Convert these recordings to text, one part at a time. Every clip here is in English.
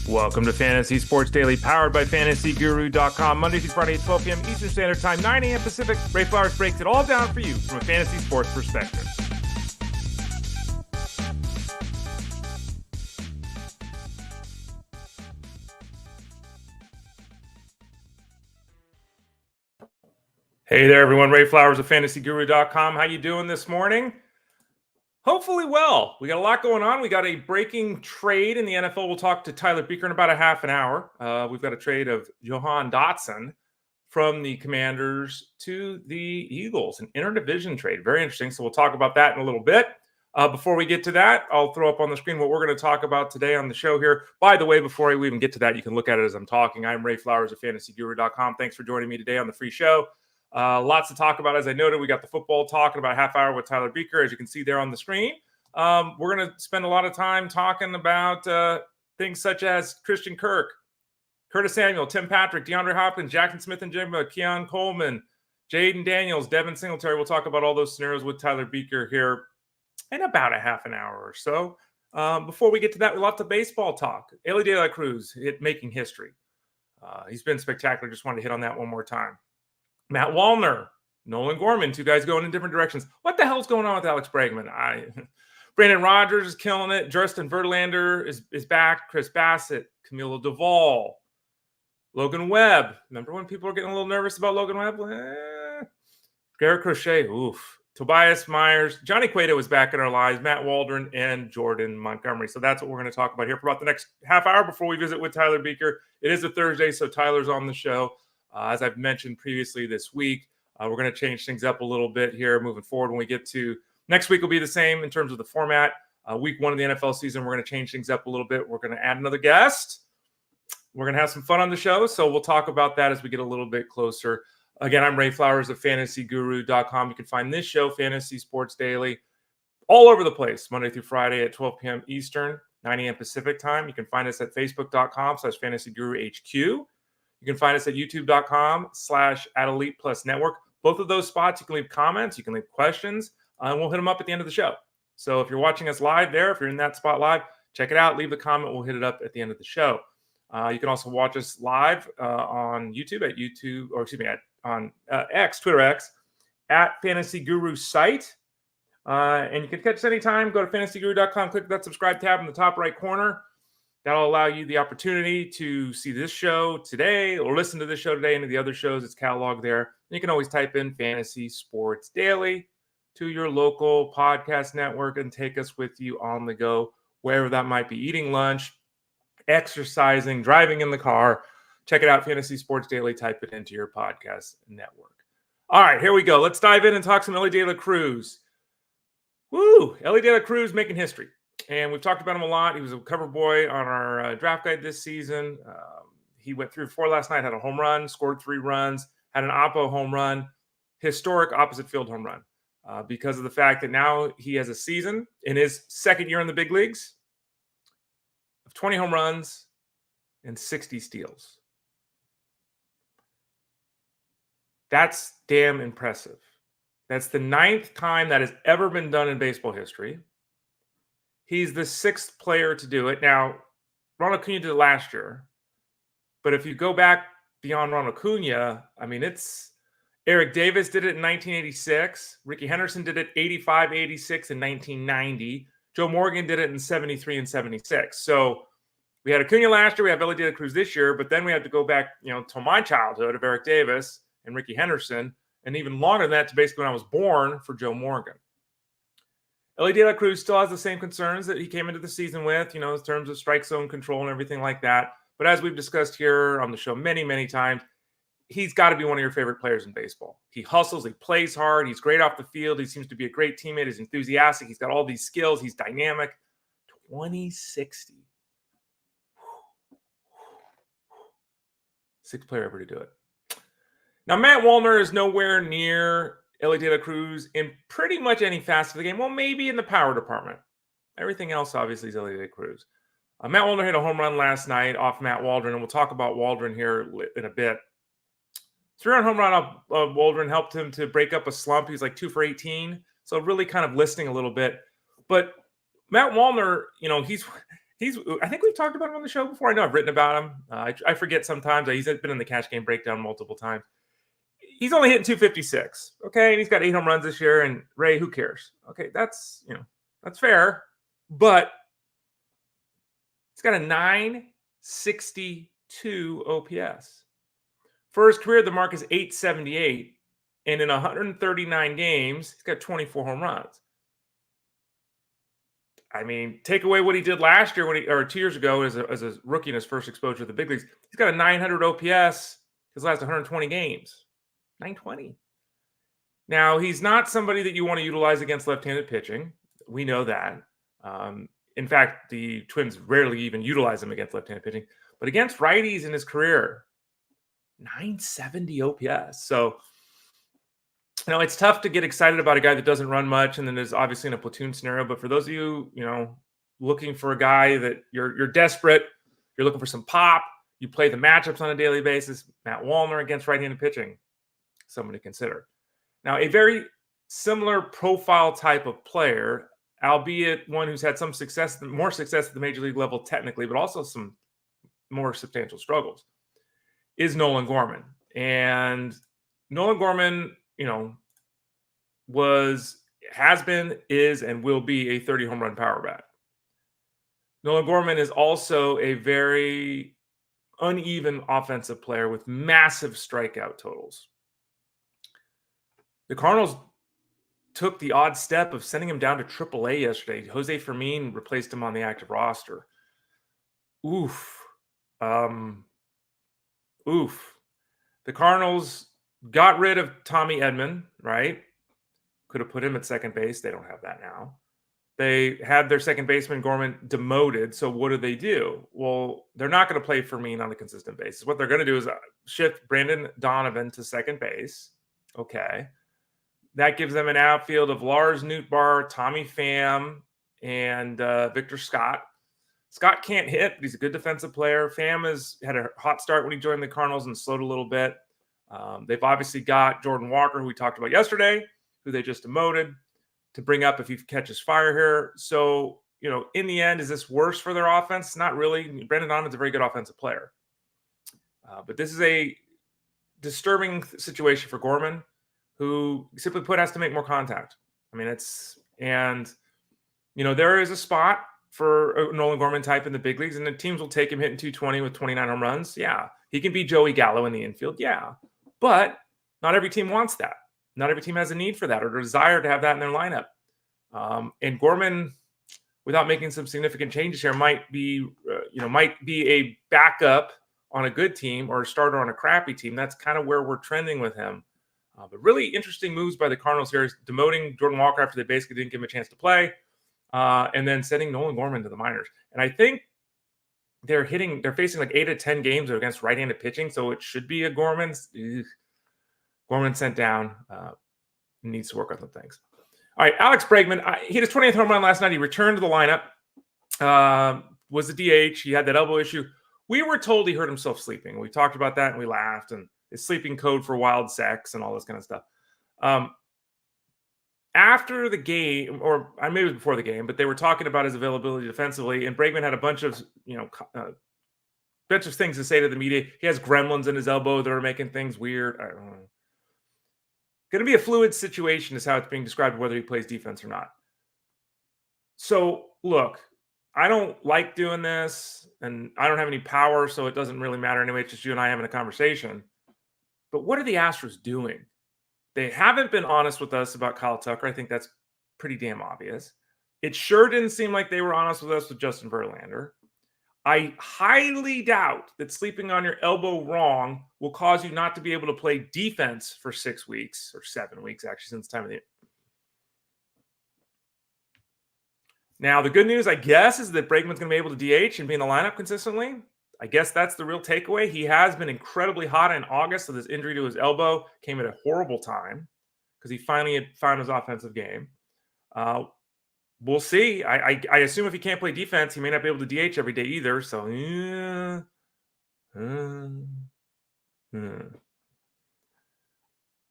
Welcome to Fantasy Sports Daily, powered by FantasyGuru.com. Monday through Friday at 12 p.m. Eastern Standard Time, 9 a.m. Pacific. Ray Flowers breaks it all down for you from a fantasy sports perspective. Hey there, everyone. Ray Flowers of FantasyGuru.com. How you doing this morning? Hopefully well. We got a lot going on. We got a breaking trade in the NFL. We'll talk to Tyler Beaker in about a half an hour. We've got a trade of Jahan Dotson from the Commanders to the Eagles, an interdivision trade. Very interesting. So we'll talk about that in a little bit. Before we get to that, I'll throw up on the screen what we're going to talk about today on the show here. By the way, before we even get to that, you can look at it as I'm talking. I'm Ray Flowers of FantasyGuru.com. Thanks for joining me today on the free show. Lots to talk about. As I noted, we got the football talk in about a half hour with Tyler Beaker, as you can see there on the screen. We're going to spend a lot of time talking about things such as Christian Kirk, Curtis Samuel, Tim Patrick, DeAndre Hopkins, Jaxon, Smith-Njigba, Keon, Coleman, Jayden Daniels, Devin, Singletary. We'll talk about all those scenarios with Tyler Beaker here in about a half an hour or so. Before we get to that, we love the baseball talk. Elly Cruz making history. He's been spectacular. Just wanted to hit on that one more time. Matt Wallner, Nolan, Gorman, two guys going in different directions. What the hell's going on with Alex Bregman? Brandon Rodgers is killing it. Justin Verlander is back. Chris Bassitt, Camilo, Doval, Logan, Webb. Remember when people were getting a little nervous about Logan Webb? Garrett, Crochet, oof. Tobias, Myers, Johnny Cueto was back in our lives. Matt Waldron and Jordan Montgomery. So that's what we're going to talk about here for about the next half hour before we visit with Tyler Beaker. It is a Thursday, so Tyler's on the show. As I've mentioned previously this week, we're going to change things up a little bit here moving forward. When we get to next week, will be the same in terms of the format. Week one of the NFL season, we're going to change things up a little bit. We're going to add another guest. We're going to have some fun on the show, so we'll talk about that as we get a little bit closer. Again, I'm Ray Flowers of FantasyGuru.com. You can find this show, Fantasy Sports Daily, all over the place, Monday through Friday at 12 p.m. Eastern, 9 a.m. Pacific time. You can find us at Facebook.com/FantasyGuruHQ. You can find us at YouTube.com/@ElitePlusNetwork. Both of those spots, you can leave comments, you can leave questions, and we'll hit them up at the end of the show. So if you're watching us live there, if you're in that spot live, check it out. Leave the comment. We'll hit it up at the end of the show. You can also watch us live on YouTube on X, Twitter X, at Fantasy Guru site. And you can catch us anytime. Go to FantasyGuru.com, click that subscribe tab in the top right corner. That'll allow you the opportunity to see this show today or listen to this show today and to the other shows. It's cataloged there. And you can always type in Fantasy Sports Daily to your local podcast network and take us with you on the go, wherever that might be, eating lunch, exercising, driving in the car. Check it out, Fantasy Sports Daily. Type it into your podcast network. All right, here we go. Let's dive in and talk some Elly Cruz. Woo! Elly Cruz making history. And we've talked about him a lot. He was a cover boy on our draft guide this season. He went 3-4 last night, had a home run, scored 3 runs, had an oppo home run, historic opposite field home run, because of the fact that now he has a season in his second year in the big leagues of 20 home runs and 60 steals. That's damn impressive. That's the 9th time that has ever been done in baseball history. He's the 6th player to do it. Now, Ronald Acuna did it last year. But if you go back beyond Ronald Acuna, I mean, it's Eric Davis did it in 1986. Ricky Henderson did it 85, 86, and 1990. Joe Morgan did it in 73 and 76. So we had Acuna last year. We have Elly Cruz this year. But then we have to go back, to my childhood of Eric Davis and Ricky Henderson, and even longer than that to basically when I was born for Joe Morgan. Elly Cruz still has the same concerns that he came into the season with, in terms of strike zone control and everything like that. But as we've discussed here on the show many, many times, he's got to be one of your favorite players in baseball. He hustles, he plays hard, he's great off the field, he seems to be a great teammate, he's enthusiastic, he's got all these skills, he's dynamic. 2060. 6th player ever to do it. Now, Matt Wallner is nowhere near Elly Cruz in pretty much any facet of the game. Well, maybe in the power department. Everything else, obviously, is Elly Cruz. Matt Wallner hit a home run last night off Matt Waldron, and we'll talk about Waldron here in a bit. 3-run home run off Waldron helped him to break up a slump. He's like 2 for 18, so really kind of listening a little bit. But Matt Wallner, I think we've talked about him on the show before. I know I've written about him. I forget sometimes. He's been in the cash game breakdown multiple times. He's only hitting 256. Okay. And he's got 8 home runs this year. And Ray, who cares? Okay. That's fair. But he's got a 962 OPS. For his career, the mark is 878. And in 139 games, he's got 24 home runs. I mean, take away what he did last year or 2 years ago as a rookie in his first exposure to the big leagues. He's got a 900 OPS his last 120 games. 920. Now, he's not somebody that you want to utilize against left-handed pitching. We know that. In fact, the Twins rarely even utilize him against left-handed pitching. But against righties in his career, 970 OPS. So, it's tough to get excited about a guy that doesn't run much and then is obviously in a platoon scenario. But for those of you, looking for a guy that you're desperate, you're looking for some pop, you play the matchups on a daily basis, Matt Wallner against right-handed pitching, someone to consider. Now, a very similar profile type of player, albeit one who's had some success, more success at the major league level technically, but also some more substantial struggles, is Nolan Gorman. And Nolan Gorman, has been, is, and will be a 30 home run power bat. Nolan Gorman is also a very uneven offensive player with massive strikeout totals. The Cardinals took the odd step of sending him down to AAA yesterday. Jose Fermin replaced him on the active roster. Oof. The Cardinals got rid of Tommy Edman, right? Could have put him at second base. They don't have that now. They had their second baseman, Gorman, demoted. So what do? Well, they're not going to play Fermin on a consistent basis. What they're going to do is shift Brandon Donovan to second base. Okay. That gives them an outfield of Lars Nootbaar, Tommy Pham, and Victor Scott. Scott can't hit, but he's a good defensive player. Pham has had a hot start when he joined the Cardinals and slowed a little bit. They've obviously got Jordan Walker, who we talked about yesterday, who they just demoted, to bring up if he catches fire here. So, in the end, is this worse for their offense? Not really. Brandon Donovan's a very good offensive player. But this is a disturbing situation for Gorman, who simply put has to make more contact. I mean, there is a spot for a Nolan Gorman type in the big leagues, and the teams will take him hitting 220 with 29 home runs. Yeah. He can be Joey Gallo in the infield. Yeah. But not every team wants that. Not every team has a need for that or a desire to have that in their lineup. And Gorman, without making some significant changes here, might be a backup on a good team or a starter on a crappy team. That's kind of where we're trending with him. But really interesting moves by the Cardinals here is demoting Jordan Walker after they basically didn't give him a chance to play, and then sending Nolan Gorman to the minors. And I think they're facing like 8 of 10 games against right-handed pitching, so it should be a Gorman sent down. Needs to work on some things. All right, Alex Bregman, he hit his 20th home run last night. He returned to the lineup. Was a DH. He had that elbow issue. We were told he hurt himself sleeping. We talked about that and we laughed. And his sleeping code for wild sex and all this kind of stuff. After the game, or maybe it was before the game, but they were talking about his availability defensively, and Bregman had a bunch of things to say to the media. He has gremlins in his elbow that are making things weird. I don't know. Going to be a fluid situation is how it's being described, whether he plays defense or not. So, look, I don't like doing this, and I don't have any power, so it doesn't really matter anyway. It's just you and I having a conversation. But what are the Astros doing? They haven't been honest with us about Kyle Tucker. I think that's pretty damn obvious. It sure didn't seem like they were honest with us with Justin Verlander. I highly doubt that sleeping on your elbow wrong will cause you not to be able to play defense for 6 weeks or 7 weeks, actually, since the time of the year. Now, the good news, I guess, is that Bregman's going to be able to DH and be in the lineup consistently. I guess that's the real takeaway. He has been incredibly hot in August, so this injury to his elbow came at a horrible time because he finally had found his offensive game. We'll see. I assume if he can't play defense, he may not be able to DH every day either. So,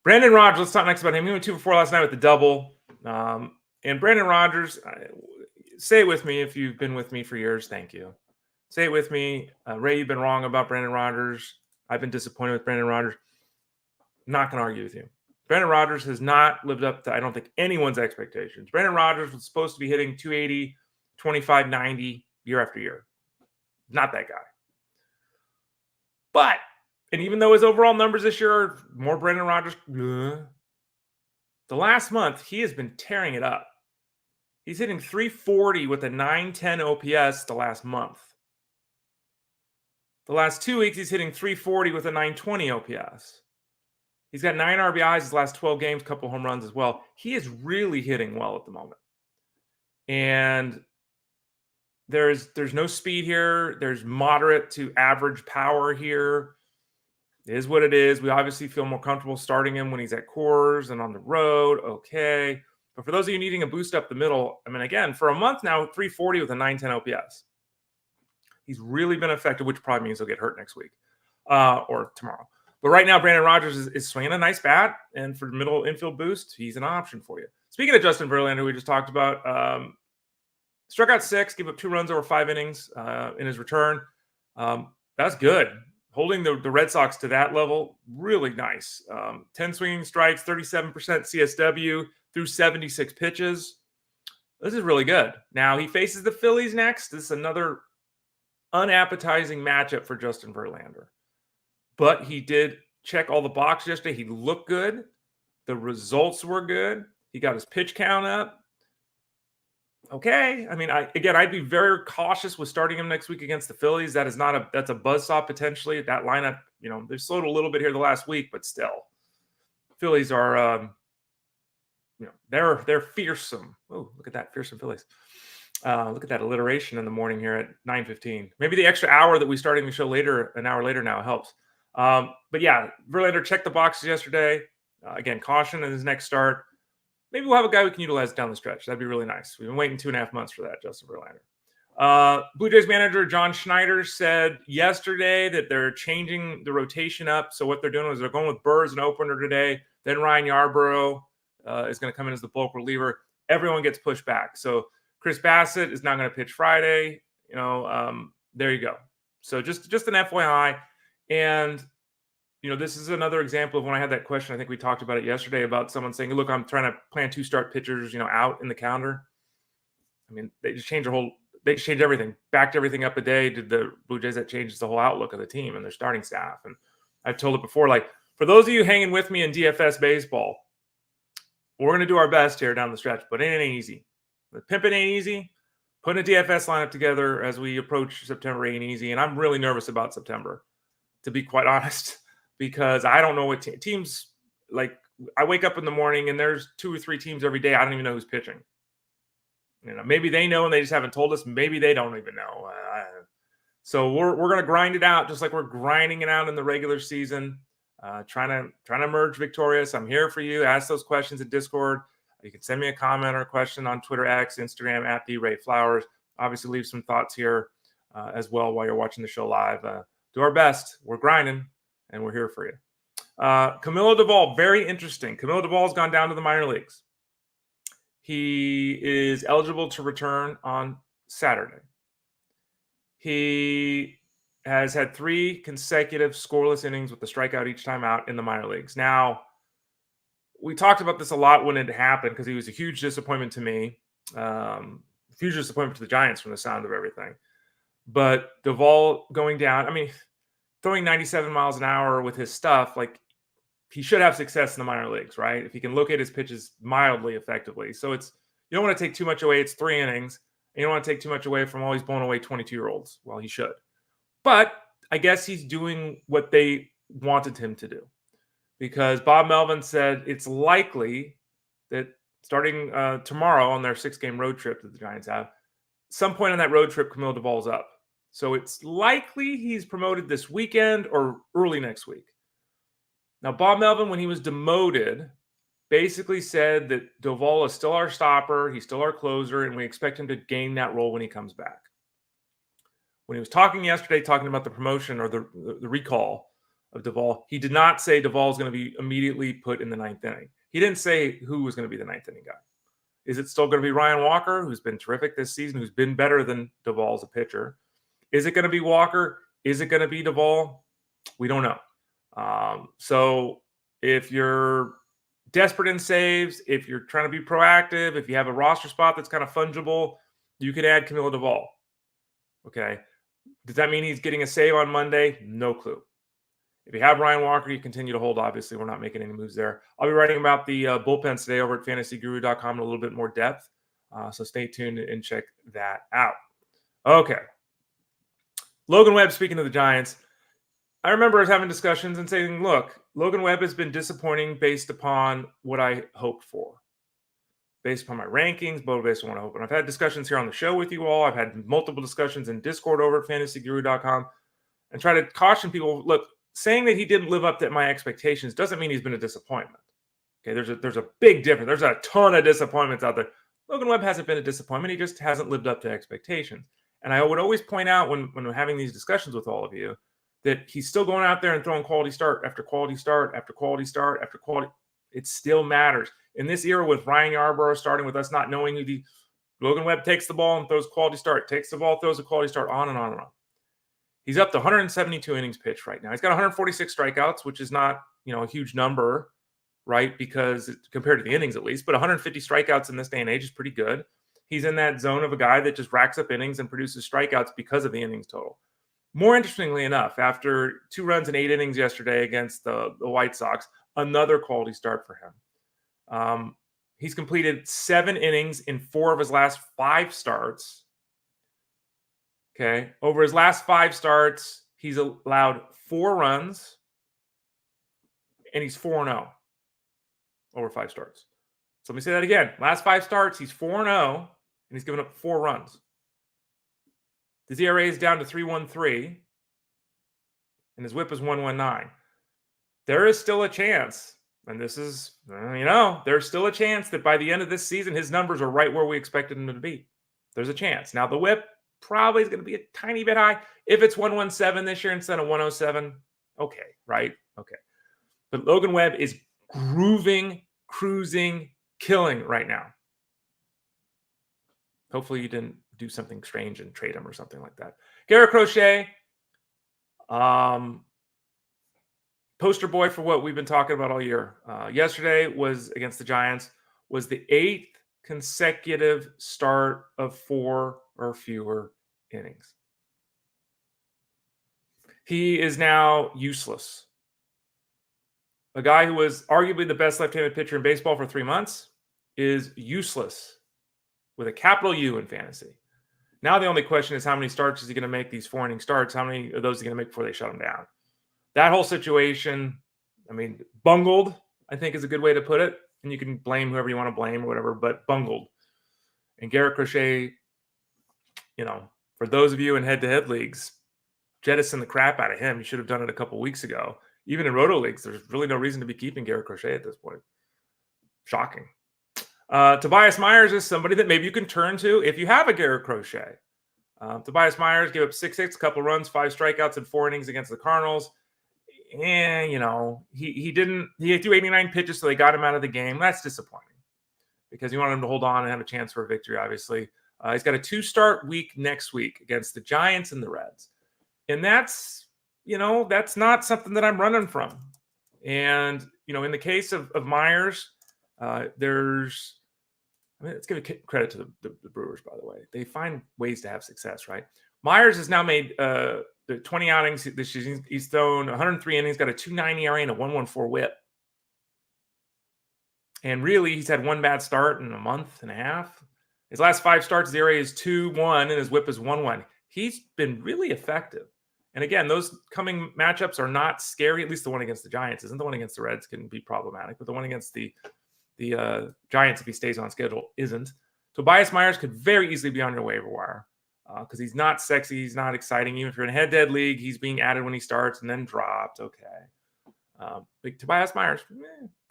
Brandon Rodgers, let's talk next about him. He went 2 for 4 last night with the double. And Brandon Rodgers, say it with me if you've been with me for years. Thank you. Say it with me. Ray, you've been wrong about Brandon Rodgers. I've been disappointed with Brandon Rodgers. I'm not going to argue with you. Brandon Rodgers has not lived up to, I don't think, anyone's expectations. Brandon Rodgers was supposed to be hitting 280, 25, 90 year after year. Not that guy. But, and even though his overall numbers this year are more Brandon Rodgers, the last month, he has been tearing it up. He's hitting 340 with a 910 OPS the last month. The last 2 weeks, he's hitting 340 with a 920 OPS. He's got 9 RBIs his last 12 games, couple home runs as well. He is really hitting well at the moment. And there's no speed here. There's moderate to average power here. It is what it is. We obviously feel more comfortable starting him when he's at Coors and on the road. Okay. But for those of you needing a boost up the middle, I mean, again, for a month now, 340 with a 910 OPS. He's really been effective, which probably means he'll get hurt next week or tomorrow. But right now, Brandon Rodgers is swinging a nice bat, and for middle infield boost, he's an option for you. Speaking of Justin Verlander, who we just talked about, struck out 6, gave up 2 runs over 5 innings in his return. That's good. Holding the Red Sox to that level, really nice. 10 swinging strikes, 37% CSW through 76 pitches. This is really good. Now, he faces the Phillies next. This is another unappetizing matchup for Justin Verlander. But he did check all the boxes yesterday. He looked good. The results were good. He got his pitch count up. Okay. I mean, I'd be very cautious with starting him next week against the Phillies. That's a buzzsaw potentially. That lineup, they've slowed a little bit here the last week, but still. Phillies are, they're fearsome. Oh, look at that, fearsome Phillies. Look at that alliteration in the morning here at 9:15. Maybe the extra hour that we starting the show later, an hour later now, helps. But yeah, Verlander checked the boxes yesterday. Again, caution in his next start. Maybe we'll have a guy we can utilize down the stretch. That'd be really nice. We've been waiting 2.5 months for that, Justin Verlander. Blue Jays manager John Schneider said yesterday that they're changing the rotation up. So what they're doing is they're going with Burr as an opener today. Then Ryan Yarbrough is going to come in as the bulk reliever. Everyone gets pushed back. So Chris Bassitt is not going to pitch Friday. There you go. So just an FYI. And, this is another example of when I had that question. I think we talked about it yesterday about someone saying, look, I'm trying to plan 2 start pitchers, out in the calendar. I mean, they just changed everything, backed everything up a day. Did the Blue Jays? That changes the whole outlook of the team and their starting staff. And I've told it before, like, for those of you hanging with me in DFS baseball, we're going to do our best here down the stretch, but it ain't easy. The pimping ain't easy. Putting a DFS lineup together as we approach September ain't easy. And I'm really nervous about September, to be quite honest, because I don't know what teams, like, I wake up in the morning and there's 2 or 3 teams every day. I don't even know who's pitching. Maybe they know and they just haven't told us. Maybe they don't even know. So we're going to grind it out just like we're grinding it out in the regular season, trying to emerge victorious. I'm here for you. Ask those questions in Discord. You can send me a comment or a question on Twitter, X, Instagram, @BRayFlowers. Obviously, leave some thoughts here as well while you're watching the show live. Do our best. We're grinding, and we're here for you. Camilo Doval, very interesting. Camilo Doval's gone down to the minor leagues. He is eligible to return on Saturday. He has had 3 consecutive scoreless innings with the strikeout each time out in the minor leagues. Now, we talked about this a lot when it happened because he was a huge disappointment to me. Huge disappointment to the Giants from the sound of everything. But Doval going down, I mean, throwing 97 miles an hour with his stuff, like, he should have success in the minor leagues, right? If he can locate his pitches mildly effectively. So you don't want to take too much away. It's 3 innings. And you don't want to take too much away from always blowing away 22-year-olds. Well, he should. But I guess he's doing what they wanted him to do. Because Bob Melvin said it's likely that starting tomorrow on their 6-game road trip that the Giants have, some point on that road trip, Camilo Doval's up. So it's likely he's promoted this weekend or early next week. Now, Bob Melvin, when he was demoted, basically said that Doval is still our stopper, he's still our closer, and we expect him to gain that role when he comes back. When he was talking yesterday, talking about the promotion or the recall of Doval, he did not say Doval is going to be immediately put in the 9th inning. He didn't say who was going to be the 9th inning guy. Is it still going to be Ryan Walker, who's been terrific this season, who's been better than Doval as a pitcher? Is it going to be Walker? Is it going to be Doval? We don't know. So if you're desperate in saves, if you're trying to be proactive, if you have a roster spot that's kind of fungible, you could add Camilo Doval. Okay. Does that mean he's getting a save on Monday? No clue. If you have Ryan Walker, you continue to hold. Obviously, we're not making any moves there. I'll be writing about the bullpens today over at fantasyguru.com in a little bit more depth. So stay tuned and check that out. Okay. Logan Webb, speaking of the Giants, I remember us having discussions and saying, look, Logan Webb has been disappointing based upon what I hoped for, based upon my rankings, but based on what I hope. And I've had discussions here on the show with you all. I've had multiple discussions in Discord over at fantasyguru.com and try to caution people, look, saying that he didn't live up to my expectations doesn't mean he's been a disappointment. Okay, there's a big difference. There's a ton of disappointments out there. Logan Webb hasn't been a disappointment. He just hasn't lived up to expectations. And I would always point out when we're having these discussions with all of you that he's still going out there and throwing quality start after quality start after quality start after quality. It still matters. In this era with Ryan Yarbrough starting, with us not knowing who Logan Webb takes the ball and throws quality start, takes the ball, throws a quality start, on and on and on. He's up to 172 innings pitched right now. He's got 146 strikeouts, which is not, a huge number, right? Because compared to the innings at least, but 150 strikeouts in this day and age is pretty good. He's in that zone of a guy that just racks up innings and produces strikeouts because of the innings total. More interestingly enough, after 2 runs in 8 innings yesterday against the White Sox, another quality start for him. He's completed 7 innings in 4 of his last 5 starts. Okay. Over his last 5 starts, he's allowed 4 runs, and he's 4-0 over 5 starts. So let me say that again. Last 5 starts, he's 4-0, and he's given up 4 runs. His ERA is down to 3.13, and his WHIP is 1.19. There is still a chance, and this is, there's still a chance that by the end of this season, his numbers are right where we expected them to be. There's a chance. Now, the WHIP probably is going to be a tiny bit high. If it's 117 this year instead of 107, okay, right? Okay. But Logan Webb is grooving, cruising, killing right now. Hopefully you didn't do something strange and trade him or something like that. Garrett Crochet, poster boy for what we've been talking about all year. Yesterday was against the Giants, was the 8th consecutive start of 4 or fewer innings. He is now useless. A guy who was arguably the best left-handed pitcher in baseball for 3 months is useless with a capital U in fantasy. Now the only question is how many starts is he going to make, these 4-inning starts? How many of those is he going to make before they shut him down? That whole situation, bungled, I think is a good way to put it. And you can blame whoever you want to blame or whatever, but bungled. And Garrett Crochet, for those of you in head-to-head leagues, jettison the crap out of him. You should have done it a couple weeks ago. Even in roto leagues, there's really no reason to be keeping Garrett Crochet at this point. Shocking. Tobias Myers is somebody that maybe you can turn to if you have a Garrett Crochet. Tobias Myers gave up 6 hits, a couple runs, 5 strikeouts in 4 innings against the Cardinals. And, he threw 89 pitches, so they got him out of the game. That's disappointing because you want him to hold on and have a chance for a victory, obviously. He's got a 2-start week next week against the Giants and the Reds. And that's not something that I'm running from. And, in the case of Myers, let's give credit to the Brewers, by the way. They find ways to have success, right? Myers has now made the 20 outings this season. He's thrown 103 innings, got a 2.90 ERA and a 1.14 WHIP. And really, he's had 1 bad start in a month and a half. His last 5 starts, his ERA is 2.1 and his WHIP is 1.1. He's been really effective. And again, those coming matchups are not scary. At least the one against the Giants isn't. The one against the Reds can be problematic, but the one against the Giants, if he stays on schedule, isn't. Tobias Myers could very easily be on your waiver wire because he's not sexy. He's not exciting. Even if you're in a head-to-head league, he's being added when he starts and then dropped. Okay. But Tobias Myers,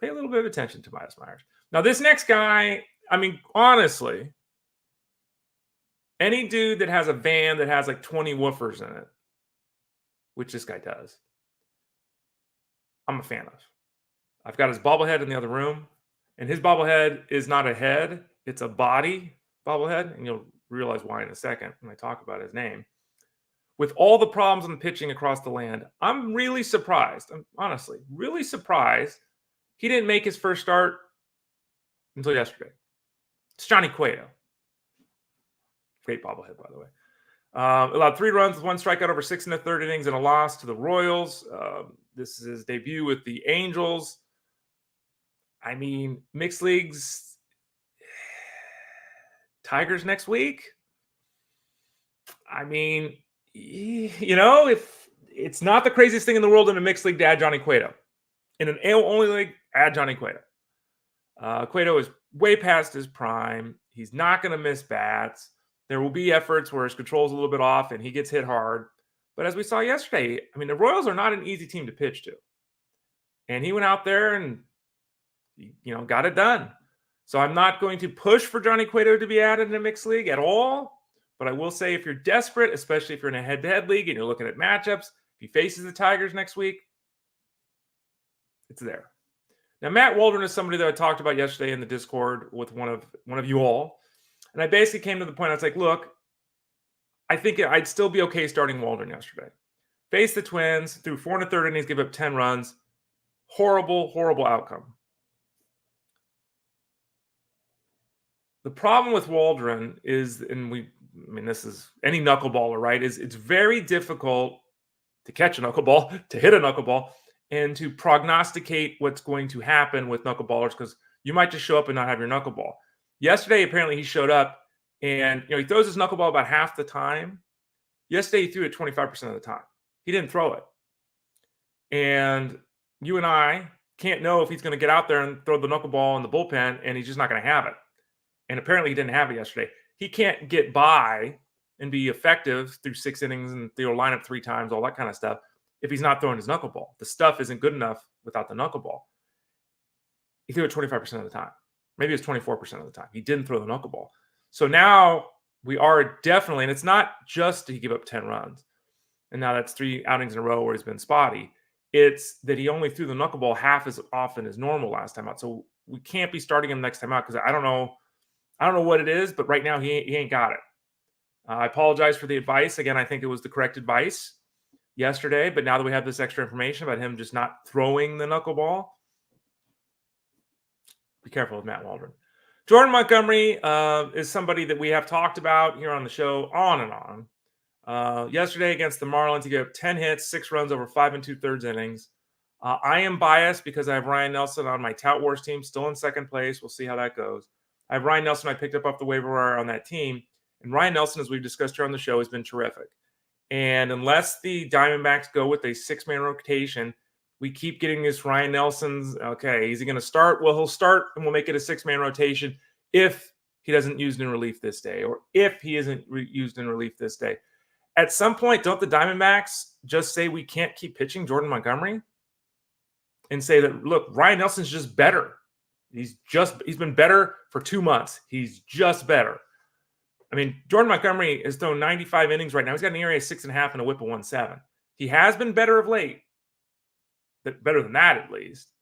pay a little bit of attention to Tobias Myers. Now, this next guy, honestly, any dude that has a van that has like 20 woofers in it, which this guy does, I'm a fan of. I've got his bobblehead in the other room, and his bobblehead is not a head. It's a body bobblehead, and you'll realize why in a second when I talk about his name. With all the problems on the pitching across the land, I'm really surprised. I'm honestly really surprised he didn't make his first start until yesterday. It's Johnny Cueto. Great bobblehead, by the way. Allowed 3 runs with 1 strikeout over 6 1/3 innings and a loss to the Royals. This is his debut with the Angels. I mean, mixed leagues, Tigers next week. I mean, if it's not the craziest thing in the world in a mixed league to add Johnny Cueto. In an AL-only league, add Johnny Cueto. Cueto is way past his prime. He's not going to miss bats. There will be efforts where his control's a little bit off and he gets hit hard. But as we saw yesterday, I mean, the Royals are not an easy team to pitch to. And he went out there and, got it done. So I'm not going to push for Johnny Cueto to be added in a mixed league at all. But I will say if you're desperate, especially if you're in a head-to-head league and you're looking at matchups, if he faces the Tigers next week, it's there. Now, Matt Waldron is somebody that I talked about yesterday in the Discord with one of you all. And I basically came to the point, I was like, look, I think I'd still be okay starting Waldron yesterday. Face the Twins, through 4 1/3 innings, give up 10 runs. Horrible, horrible outcome. The problem with Waldron is, this is any knuckleballer, right? Is it's very difficult to catch a knuckleball, to hit a knuckleball, and to prognosticate what's going to happen with knuckleballers because you might just show up and not have your knuckleball. Yesterday, apparently, he showed up and he throws his knuckleball about half the time. Yesterday, he threw it 25% of the time. He didn't throw it. And you and I can't know if he's going to get out there and throw the knuckleball in the bullpen, and he's just not going to have it. And apparently, he didn't have it yesterday. He can't get by and be effective through 6 innings and line up 3 times, all that kind of stuff, if he's not throwing his knuckleball. The stuff isn't good enough without the knuckleball. He threw it 25% of the time. Maybe it's 24% of the time. He didn't throw the knuckleball. So now we are definitely, and it's not just to give up 10 runs. And now that's 3 outings in a row where he's been spotty. It's that he only threw the knuckleball half as often as normal last time out. So we can't be starting him next time out because I don't know what it is, but right now he ain't got it. I apologize for the advice. Again, I think it was the correct advice yesterday, but now that we have this extra information about him just not throwing the knuckleball, be careful with Matt Waldron. Jordan Montgomery is somebody that we have talked about here on the show on and on. Yesterday against the Marlins, he gave up 10 hits, 6 runs over 5 2/3 innings. I am biased because I have Ryan Nelson on my Tout Wars team, still in second place. We'll see how that goes. I have Ryan Nelson I picked up off the waiver wire on that team. And Ryan Nelson, as we've discussed here on the show, has been terrific. And unless the Diamondbacks go with a 6-man rotation, we keep getting this Ryan Nelson's, okay, is he going to start? Well, he'll start and we'll make it a 6-man rotation if he doesn't use in relief this day or if he isn't used in relief this day. At some point, don't the Diamondbacks just say we can't keep pitching Jordan Montgomery and say that, look, Ryan Nelson's just better. He's been better for 2 months. He's just better. I mean, Jordan Montgomery has thrown 95 innings right now. He's got an ERA of 6.5 and a WHIP of 1.7. He has been better of late. Better than that, at least.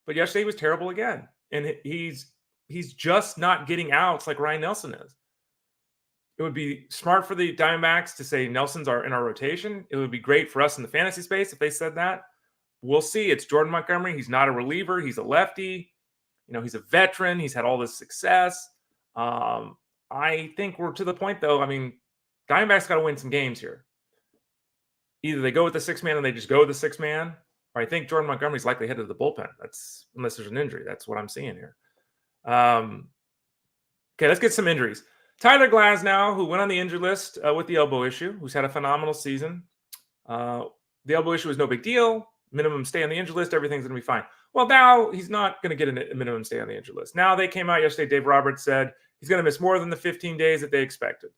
But yesterday he was terrible again. And he's just not getting outs like Ryan Nelson is. It would be smart for the Diamondbacks to say Nelson's in our rotation. It would be great for us in the fantasy space if they said that. We'll see. It's Jordan Montgomery. He's not a reliever. He's a lefty. He's a veteran. He's had all this success. I think we're to the point, though. I mean, Diamondbacks got to win some games here. Either they go with the 6-man and they just go with the 6-man, or I think Jordan Montgomery's likely headed to the bullpen. That's unless there's an injury. That's what I'm seeing here. Okay, let's get some injuries. Tyler Glasnow, who went on the injured list with the elbow issue, who's had a phenomenal season. The elbow issue is no big deal. Minimum stay on the injured list. Everything's going to be fine. Well, now he's not going to get a minimum stay on the injured list. Now they came out yesterday. Dave Roberts said he's going to miss more than the 15 days that they expected.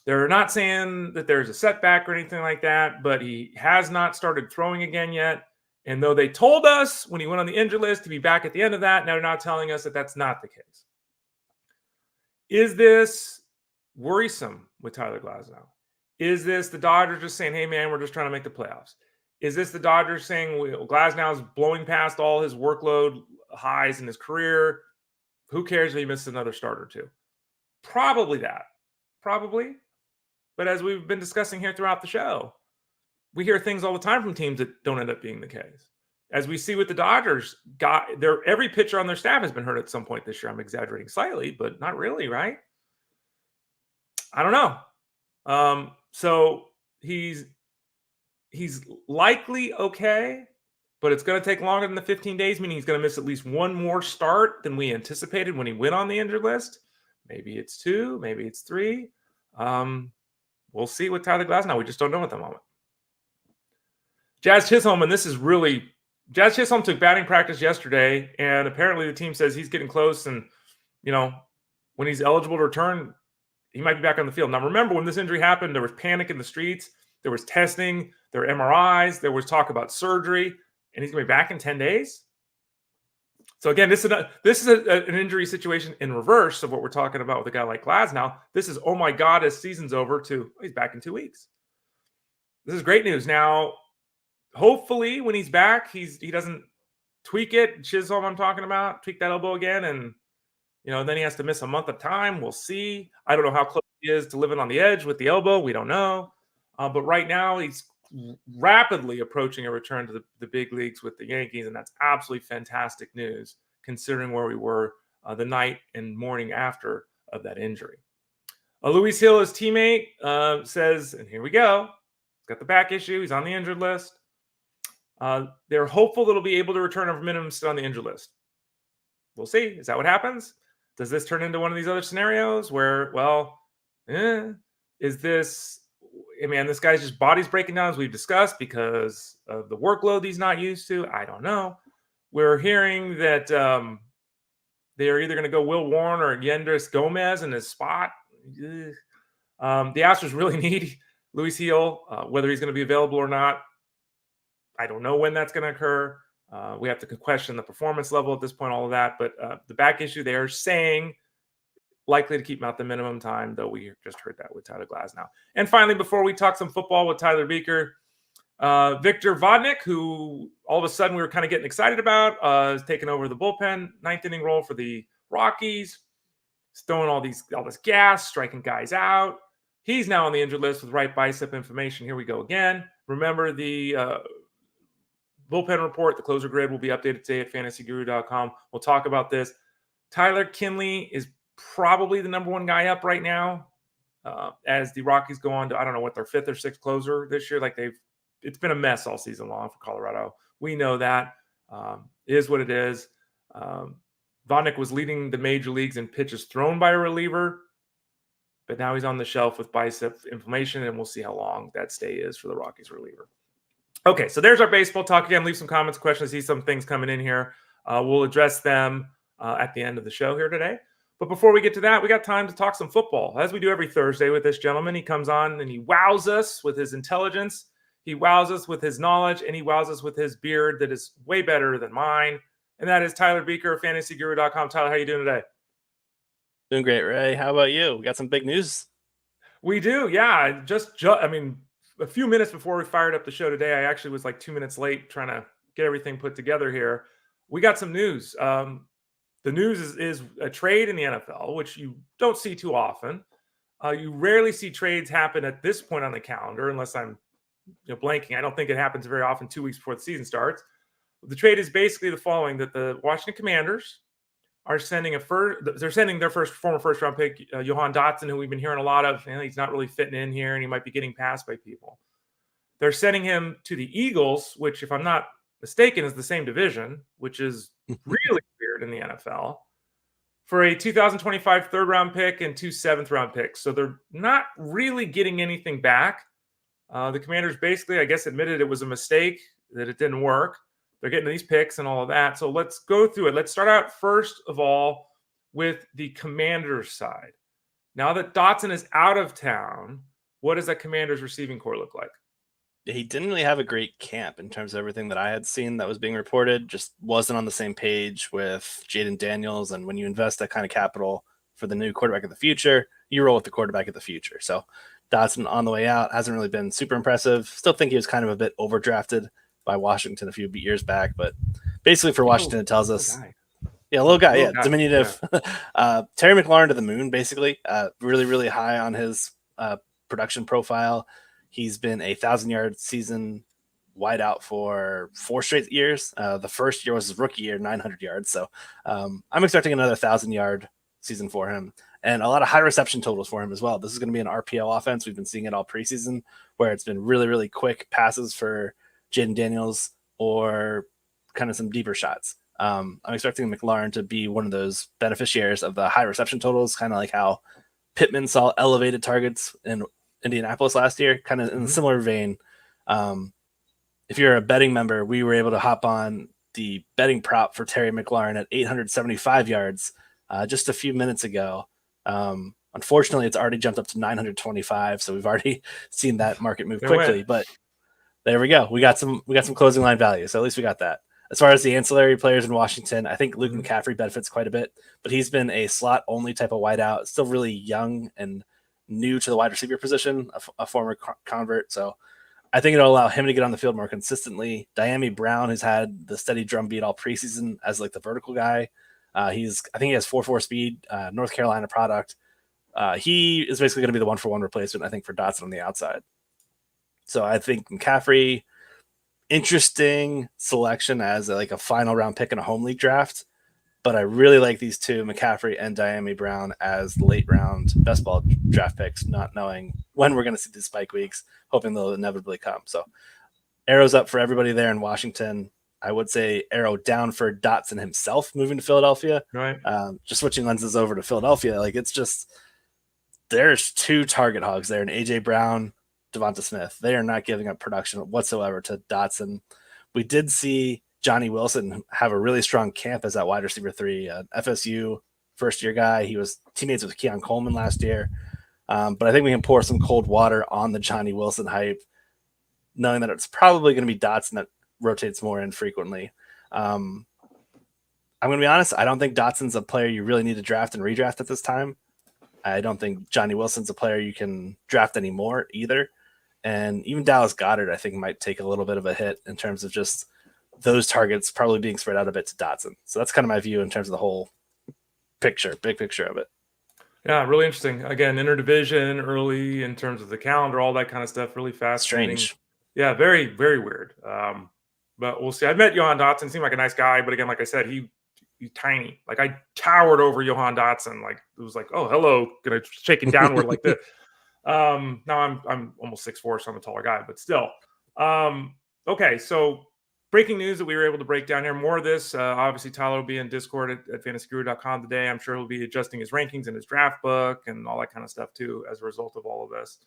They're not saying that there's a setback or anything like that, but he has not started throwing again yet. And though they told us when he went on the injured list to be back at the end of that, now they're not telling us that that's not the case. Is this worrisome with Tyler Glasnow? Is this the Dodgers just saying, hey, man, we're just trying to make the playoffs? Is this the Dodgers saying Glasnow is blowing past all his workload highs in his career? Who cares if he misses another start or two? Probably that. Probably. But as we've been discussing here throughout the show, we hear things all the time from teams that don't end up being the case. As we see with the Dodgers, every pitcher on their staff has been hurt at some point this year. I'm exaggerating slightly, but not really, right? I don't know. So he's likely okay, but it's going to take longer than the 15 days, meaning he's going to miss at least one more start than we anticipated when he went on the injured list. Maybe it's 2, maybe it's 3. We'll see with Tyler Glasnow. We just don't know at the moment. Jazz Chisholm, and this is really – Jazz Chisholm took batting practice yesterday, and apparently the team says he's getting close, and, when he's eligible to return, he might be back on the field. Now, remember, when this injury happened, there was panic in the streets. There was testing. There were MRIs. There was talk about surgery, and he's going to be back in 10 days. So, again, this is an injury situation in reverse of what we're talking about with a guy like Glasnow. This is, oh, my God, his season's over, to he's back in 2 weeks. This is great news. Now, hopefully, when he's back, he doesn't tweak it. Chisholm, I'm talking about, tweak that elbow again, and then he has to miss a month of time. We'll see. I don't know how close he is to living on the edge with the elbow. We don't know. But right now, he's rapidly approaching a return to the big leagues with the Yankees, and that's absolutely fantastic news considering where we were the night and morning after of that injury. Luis Hill, his teammate, says, and here we go, he's got the back issue. He's on the injured list. They're hopeful that he'll be able to return over minimum still on the injured list. We'll see. Is that what happens? Does this turn into one of these other scenarios where, is this, this guy's just body's breaking down as we've discussed because of the workload he's not used to? I don't know. We're hearing that they're either going to go Will Warren or Yendris Gomez in his spot. The Astros really need Luis Hill, whether he's going to be available or not. I don't know when that's going to occur. We have to question the performance level at this point, all of that. But the back issue, they're saying likely to keep him out the minimum time, though we just heard that with Tyler Glasnow. And finally, before we talk some football with Tyler Beaker, Victor Vodnik, who all of a sudden we were kind of getting excited about, is taking over the bullpen, 9th inning role for the Rockies. He's throwing all this gas, striking guys out. He's now on the injured list with right bicep inflammation. Here we go again. Remember the bullpen report, the closer grid will be updated today at fantasyguru.com. We'll talk about this. Tyler Kinley is probably the number one guy up right now as the Rockies go on to, I don't know what, their 5th or 6th closer this year. It's been a mess all season long for Colorado. We know that. It is what it is. Vodnik was leading the major leagues in pitches thrown by a reliever, but now he's on the shelf with bicep inflammation, and we'll see how long that stay is for the Rockies reliever. Okay, so there's our baseball talk. Again, leave some comments, questions. See some things coming in here. We'll address them at the end of the show here today. But before we get to that, we got time to talk some football, as we do every Thursday with this gentleman. He comes on and he wows us with his intelligence. He wows us with his knowledge, and he wows us with his beard that is way better than mine. And that is Tyler Beaker of fantasyguru.com. Tyler, how you doing today? Doing great, Ray. How about you? We got some big news. We do, yeah. A few minutes before we fired up the show today, I actually was like 2 minutes late trying to get everything put together here. We got some news. The news is a trade in the NFL, which you don't see too often. You rarely see trades happen at this point on the calendar, unless I'm blanking. I don't think it happens very often 2 weeks before the season starts. The trade is basically the following: that the Washington Commanders are sending their former first round pick, Jahan Dotson, who we've been hearing a lot of. He's not really fitting in here, and he might be getting passed by people. They're sending him to the Eagles, which, if I'm not mistaken, is the same division, which is really weird in the NFL, for a 2025 third round pick and 2 7th-round picks. So they're not really getting anything back. The Commanders basically, I guess, admitted it was a mistake, that it didn't work. They're getting these picks and all of that. So let's go through it. Let's start out first of all with the Commanders side. Now that Dotson is out of town, what does that Commanders receiving core look like? He didn't really have a great camp in terms of everything that I had seen that was being reported. Just wasn't on the same page with Jayden Daniels. And when you invest that kind of capital for the new quarterback of the future, you roll with the quarterback of the future. So Dotson on the way out hasn't really been super impressive. Still think he was kind of a bit overdrafted by Washington a few years back, but basically for Washington, it tells us Yeah, little guy. Little Yeah, guy, diminutive. Terry McLaurin to the moon, basically. Really, really high on his production profile. He's been a 1,000-yard season wideout for 4 straight years. The first year was his rookie year, 900 yards. So I'm expecting another 1,000-yard season for him, and a lot of high reception totals for him as well. This is going to be an RPO offense. We've been seeing it all preseason, where it's been really, really quick passes for Jayden Daniels or kind of some deeper shots. I'm expecting McLaurin to be one of those beneficiaries of the high reception totals, kind of like how Pittman saw elevated targets in Indianapolis last year, kind of in a similar vein. If you're a betting member, we were able to hop on the betting prop for Terry McLaurin at 875 yards just a few minutes ago. Unfortunately, it's already jumped up to 925, so we've already seen that market move quickly. But there we go. We got some closing line value, so at least we got that. As far as the ancillary players in Washington, I think Luke McCaffrey benefits quite a bit, but he's been a slot-only type of wideout, still really young and new to the wide receiver position, a former convert. So I think it'll allow him to get on the field more consistently. Dyami Brown has had the steady drumbeat all preseason as like the vertical guy. I think he has 4.4 speed, North Carolina product. He is basically going to be the 1-for-1 replacement, I think, for Dotson on the outside. So I think McCaffrey, interesting selection as like a final round pick in a home league draft, but I really like these two, McCaffrey and Dyami Brown, as late round best ball draft picks, not knowing when we're going to see the spike weeks, hoping they'll inevitably come. So arrows up for everybody there in Washington. I would say arrow down for Dotson himself moving to Philadelphia. Right. Just switching lenses over to Philadelphia. Like, it's just, there's 2 target hogs there, and AJ Brown, Devonta Smith. They are not giving up production whatsoever to Dotson. We did see Johnny Wilson have a really strong camp as that wide receiver 3, FSU first-year guy. He was teammates with Keon Coleman last year. But I think we can pour some cold water on the Johnny Wilson hype, knowing that it's probably going to be Dotson that rotates more infrequently. I'm going to be honest. I don't think Dotson's a player you really need to draft and redraft at this time. I don't think Johnny Wilson's a player you can draft anymore either. And even Dallas Goedert, I think, might take a little bit of a hit in terms of just those targets probably being spread out a bit to Dotson. So that's kind of my view in terms of the whole picture, big picture of it. Yeah, really interesting. Again, interdivision early in terms of the calendar, all that kind of stuff, really fascinating. Strange. Yeah, very, very weird. But we'll see. I met Jahan Dotson. Seemed like a nice guy, but again, like I said, he's tiny. Like, I towered over Jahan Dotson. Like, it was like, oh, hello, gonna shake it downward like this. Now I'm almost 6'4", so I'm a taller guy, but still. Okay, so breaking news that we were able to break down here. More of this. Obviously, Tyler will be in Discord at fantasyguru.com today. I'm sure he'll be adjusting his rankings in his draft book and all that kind of stuff too as a result of all of this.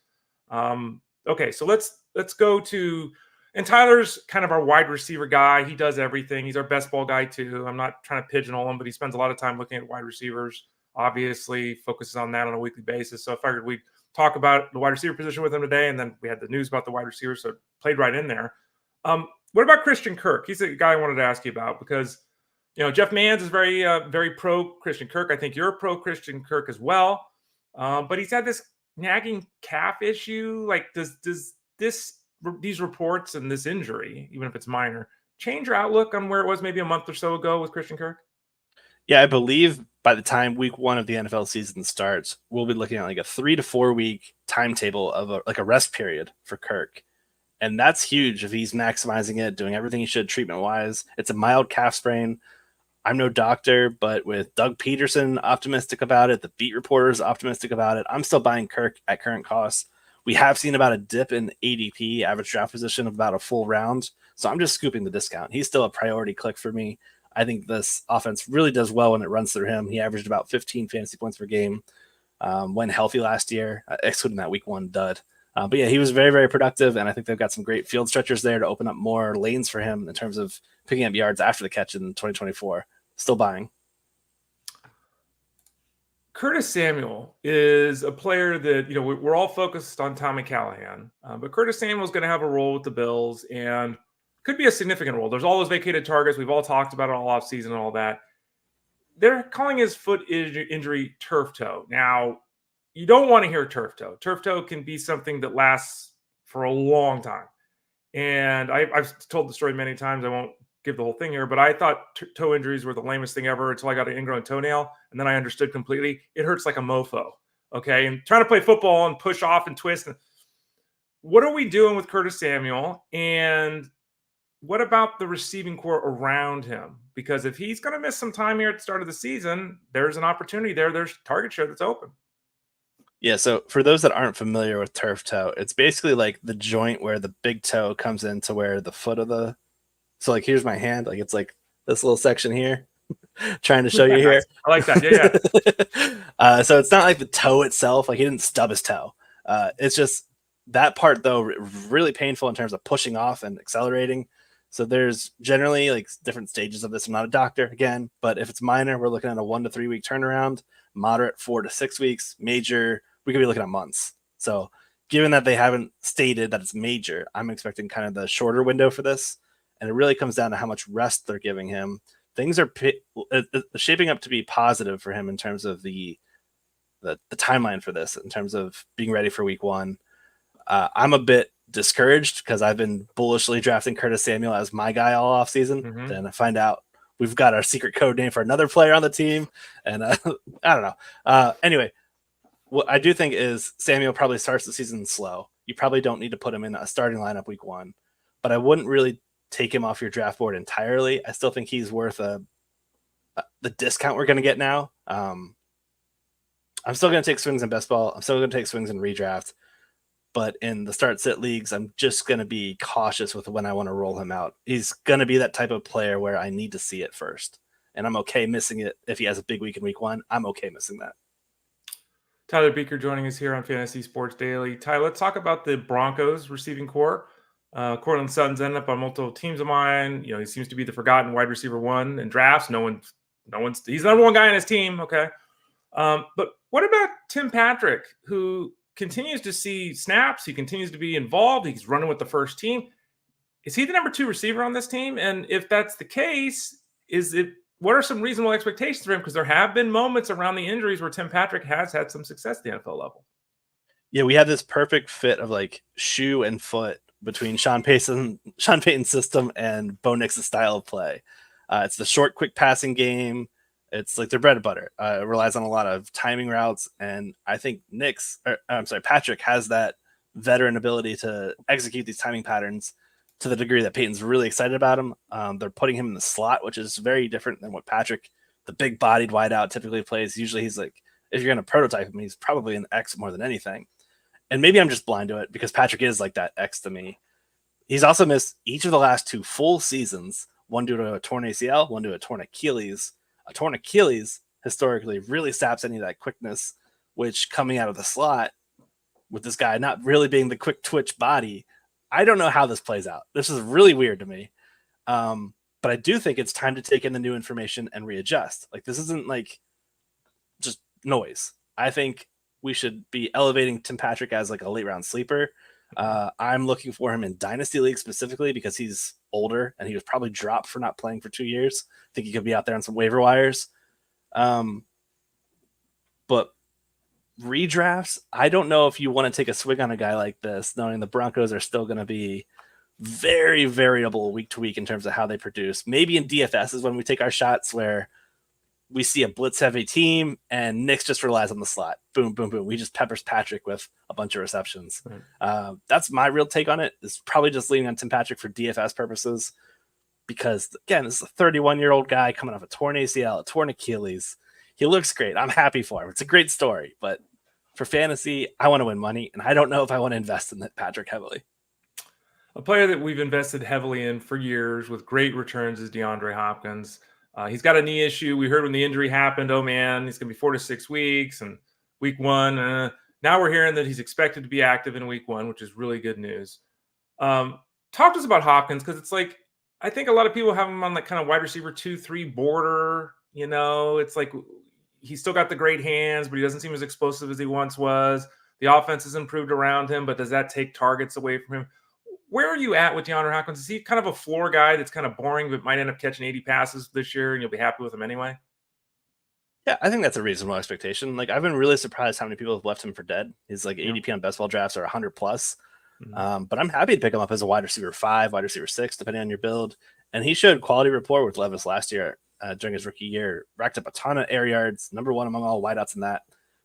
Okay, so let's go to, and Tyler's kind of our wide receiver guy. He does everything. He's our best ball guy too. I'm not trying to pigeonhole him, but he spends a lot of time looking at wide receivers. Obviously, focuses on that on a weekly basis. So I figured we'd talk about the wide receiver position with him today, and then we had the news about the wide receiver, so it played right in there. What about Christian Kirk? He's the guy I wanted to ask you about because, Jeff Manns is very, very pro Christian Kirk. I think you're a pro Christian Kirk as well. But he's had this nagging calf issue. Like, does these reports and this injury, even if it's minor, change your outlook on where it was maybe a month or so ago with Christian Kirk? Yeah, I believe by the time week 1 of the NFL season starts, we'll be looking at like a 3 to 4 week timetable of a rest period for Kirk. And that's huge if he's maximizing it, doing everything he should treatment-wise. It's a mild calf sprain. I'm no doctor, but with Doug Peterson optimistic about it, the beat reporters optimistic about it, I'm still buying Kirk at current costs. We have seen about a dip in ADP, average draft position, of about a full round. So I'm just scooping the discount. He's still a priority click for me. I think this offense really does well when it runs through him. He averaged about 15 fantasy points per game when healthy last year, excluding that week 1 dud. But yeah, he was very, very productive, and I think they've got some great field stretchers there to open up more lanes for him in terms of picking up yards after the catch in 2024. Still buying. Curtis Samuel is a player that, we're all focused on Tommy Callahan, but Curtis Samuel is going to have a role with the Bills and could be a significant role. There's all those vacated targets. We've all talked about it all offseason and all that. They're calling his foot injury turf toe. Now, you don't want to hear turf toe. Turf toe can be something that lasts for a long time. And I've told the story many times. I won't give the whole thing here, but I thought toe injuries were the lamest thing ever until I got an ingrown toenail, and then I understood completely. It hurts like a mofo. Okay, and trying to play football and push off and twist. What are we doing with Curtis Samuel? And what about the receiving core around him? Because if he's going to miss some time here at the start of the season, there's an opportunity there. There's target share that's open. Yeah, so for those that aren't familiar with turf toe, it's basically like the joint where the big toe comes into where the foot of the. So like here's my hand, like it's like this little section here. Trying to show you here. I like that. Yeah. So it's not like the toe itself, like he didn't stub his toe. It's just that part though really painful in terms of pushing off and accelerating. So there's generally like different stages of this. I'm not a doctor again, but if it's minor, we're looking at a 1 to 3 week turnaround. Moderate 4 to 6 weeks. Major, we could be looking at months. So given that they haven't stated that it's major, I'm expecting kind of the shorter window for this. And it really comes down to how much rest they're giving him. Things are shaping up to be positive for him in terms of the timeline for this, in terms of being ready for week 1. I'm a bit discouraged because I've been bullishly drafting Curtis Samuel as my guy all off season. Mm-hmm. Then I find out we've got our secret code name for another player on the team. And I don't know. Anyway, what I do think is Samuel probably starts the season slow. You probably don't need to put him in a starting lineup week 1, but I wouldn't really take him off your draft board entirely. I still think he's worth the discount we're going to get now. I'm still going to take swings in best ball. I'm still going to take swings in redraft, but in the start sit leagues, I'm just going to be cautious with when I want to roll him out. He's going to be that type of player where I need to see it first, and I'm okay missing it. If he has a big week in week 1, I'm okay missing that. Tyler Beaker joining us here on Fantasy Sports Daily. Ty, let's talk about the Broncos receiving core. Cortland Sutton's ended up on multiple teams of mine. He seems to be the forgotten wide receiver 1 in drafts. He's the number 1 guy on his team. Okay. But what about Tim Patrick, who continues to see snaps? He continues to be involved. He's running with the first team. Is he the number 2 receiver on this team? And if that's the case, what are some reasonable expectations for him? Because there have been moments around the injuries where Tim Patrick has had some success at the NFL level. Yeah, we have this perfect fit of like shoe and foot between Sean Payton's system and Bo Nix's style of play. It's the short, quick passing game. It's like their bread and butter. It relies on a lot of timing routes, and I think Patrick has that veteran ability to execute these timing patterns to the degree that Payton's really excited about him. They're putting him in the slot, which is very different than what Patrick, the big-bodied wideout, typically plays. Usually he's like, if you're going to prototype him, he's probably an X more than anything. And maybe I'm just blind to it because Patrick is like that X to me. He's also missed each of the last 2 full seasons, one due to a torn ACL, one due to a torn Achilles. A torn Achilles historically really saps any of that quickness, which coming out of the slot with this guy not really being the quick twitch body, I don't know how this plays out. This is really weird to me. But I do think it's time to take in the new information and readjust. Like this isn't like just noise. I think we should be elevating Tim Patrick as like a late round sleeper. I'm looking for him in Dynasty League specifically because he's older and he was probably dropped for not playing for 2 years. I think he could be out there on some waiver wires. But redrafts, I don't know if you want to take a swing on a guy like this, knowing the Broncos are still going to be very variable week to week in terms of how they produce. Maybe in DFS is when we take our shots where we see a blitz heavy team and Nix just relies on the slot. Boom, boom, boom. We just peppers Patrick with a bunch of receptions. Right. That's my real take on it. Is probably just leaning on Tim Patrick for DFS purposes because, again, this is a 31-year-old guy coming off a torn ACL, a torn Achilles. He looks great. I'm happy for him. It's a great story. But for fantasy, I want to win money, and I don't know if I want to invest in Patrick heavily. A player that we've invested heavily in for years with great returns is DeAndre Hopkins. He's got a knee issue. We heard when the injury happened, oh man, he's going to be 4 to 6 weeks. And week 1, now we're hearing that he's expected to be active in week 1, which is really good news. Talk to us about Hopkins because it's like, I think a lot of people have him on that kind of wide receiver 2-3 border. It's like he's still got the great hands, but he doesn't seem as explosive as he once was. The offense has improved around him, but does that take targets away from him? Where are you at with DeAndre Hopkins? Is he kind of a floor guy that's kind of boring, but might end up catching 80 passes this year and you'll be happy with him anyway? Yeah, I think that's a reasonable expectation. Like, I've been really surprised how many people have left him for dead. His like ADP on best ball drafts are 100 plus. Mm-hmm. But I'm happy to pick him up as a wide receiver 5, wide receiver 6, depending on your build. And he showed quality rapport with Levis last year during his rookie year, racked up a ton of air yards, number one among all wideouts in that.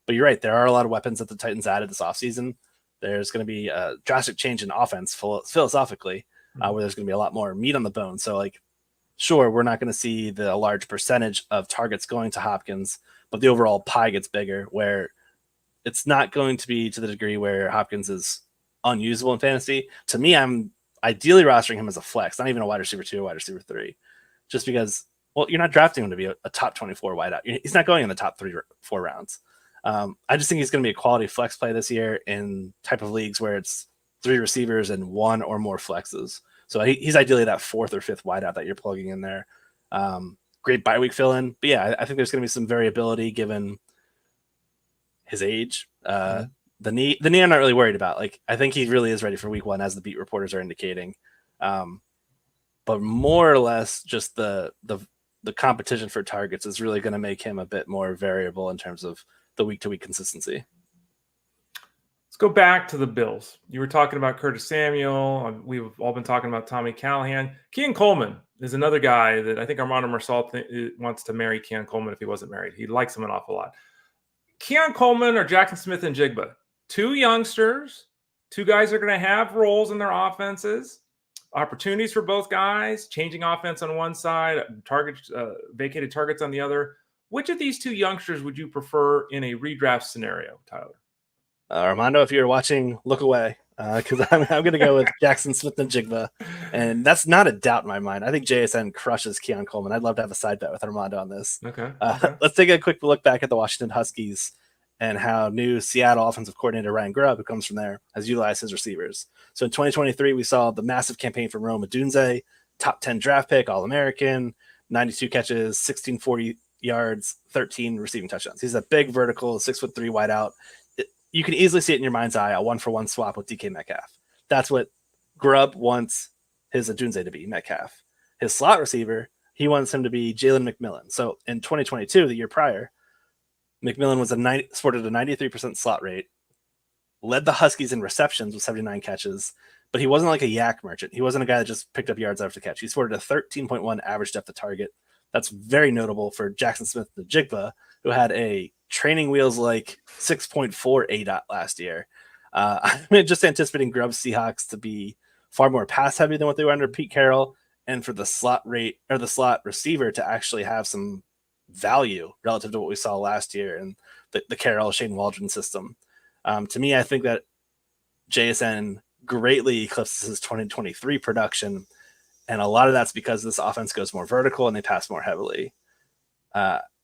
But you're right, there are a lot of weapons that the Titans added this offseason. There's going to be a drastic change in offense philosophically, where there's going to be a lot more meat on the bone. So, like, sure, we're not going to see the large percentage of targets going to Hopkins, but the overall pie gets bigger, where it's not going to be to the degree where Hopkins is unusable in fantasy. To me, I'm ideally rostering him as a flex, not even a wide receiver 2 or wide receiver 3, just because, well, you're not drafting him to be a top 24 wideout. He's not going in the top 3 or 4 rounds. I just think he's going to be a quality flex play this year in type of leagues where it's 3 receivers and 1 or more flexes. So he's ideally that 4th or 5th wideout that you're plugging in there. Great bye week fill in. But yeah, I think there's going to be some variability given his age. The knee I'm not really worried about. Like, I think he really is ready for week 1, as the beat reporters are indicating. But more or less just the competition for targets is really going to make him a bit more variable in terms of the week-to-week consistency. Let's go back to the Bills. You were talking about Curtis Samuel. We've all been talking about Tommy Callahan. Keon Coleman is another guy that I think Armando Marsault wants to marry Keon Coleman if he wasn't married. He likes him an awful lot. Keon Coleman or Jaxon Smith-Njigba, 2 youngsters, 2 guys are going to have roles in their offenses, opportunities for both guys, changing offense on one side, vacated targets on the other. Which of these 2 youngsters would you prefer in a redraft scenario, Tyler? Armando, if you're watching, look away, because I'm going to go with Jaxon Smith-Njigba, and that's not a doubt in my mind. I think JSN crushes Keon Coleman. I'd love to have a side bet with Armando on this. Okay. Let's take a quick look back at the Washington Huskies and how new Seattle offensive coordinator Ryan Grubb, who comes from there, has utilized his receivers. So in 2023, we saw the massive campaign from Rome Odunze, top 10 draft pick, All-American, 92 catches, 1640 yards, 13 receiving touchdowns. He's a big vertical, 6'3" wideout. You can easily see it in your mind's eye, a 1-for-1 swap with DK Metcalf. That's what Grubb wants his Odunze to be, Metcalf. His slot receiver, he wants him to be Jalen McMillan. So in 2022, the year prior, McMillan was sported a 93% slot rate, led the Huskies in receptions with 79 catches, but he wasn't like a yak merchant. He wasn't a guy that just picked up yards after the catch. He sported a 13.1 average depth of target. That's very notable for Jaxon Smith-Njigba, who had a training wheels like 6.4 ADOT last year. I'm just anticipating Grubb's Seahawks to be far more pass heavy than what they were under Pete Carroll, and for the slot rate or the slot receiver to actually have some value relative to what we saw last year in the Carroll Shane Waldron system. To me, I think that JSN greatly eclipses his 2023 production, and a lot of that's because this offense goes more vertical and they pass more heavily.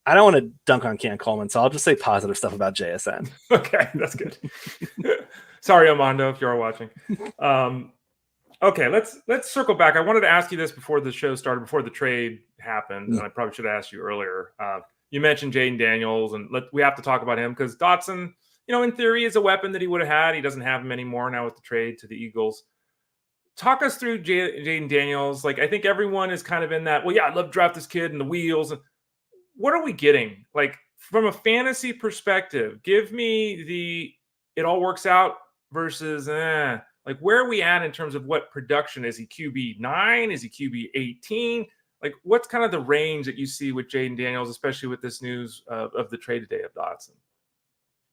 I don't want to dunk on Keon Coleman, so I'll just say positive stuff about JSN. Okay, that's good. Sorry, Armando, if you are watching. Okay, let's circle back. I wanted to ask you this before the show started, before the trade happened, and I probably should have asked you earlier. You mentioned Jayden Daniels, and we have to talk about him because Dotson, in theory, is a weapon that he would have had. He doesn't have him anymore now with the trade to the Eagles. Talk us through Jayden Daniels. Like, I think everyone is kind of in that, well, yeah, I'd love to draft this kid and the wheels. What are we getting? Like, from a fantasy perspective, give me it all works out versus, like, where are we at in terms of what production? Is he QB 9? Is he QB 18? Like, what's kind of the range that you see with Jayden Daniels, especially with this news of the trade today of Dotson?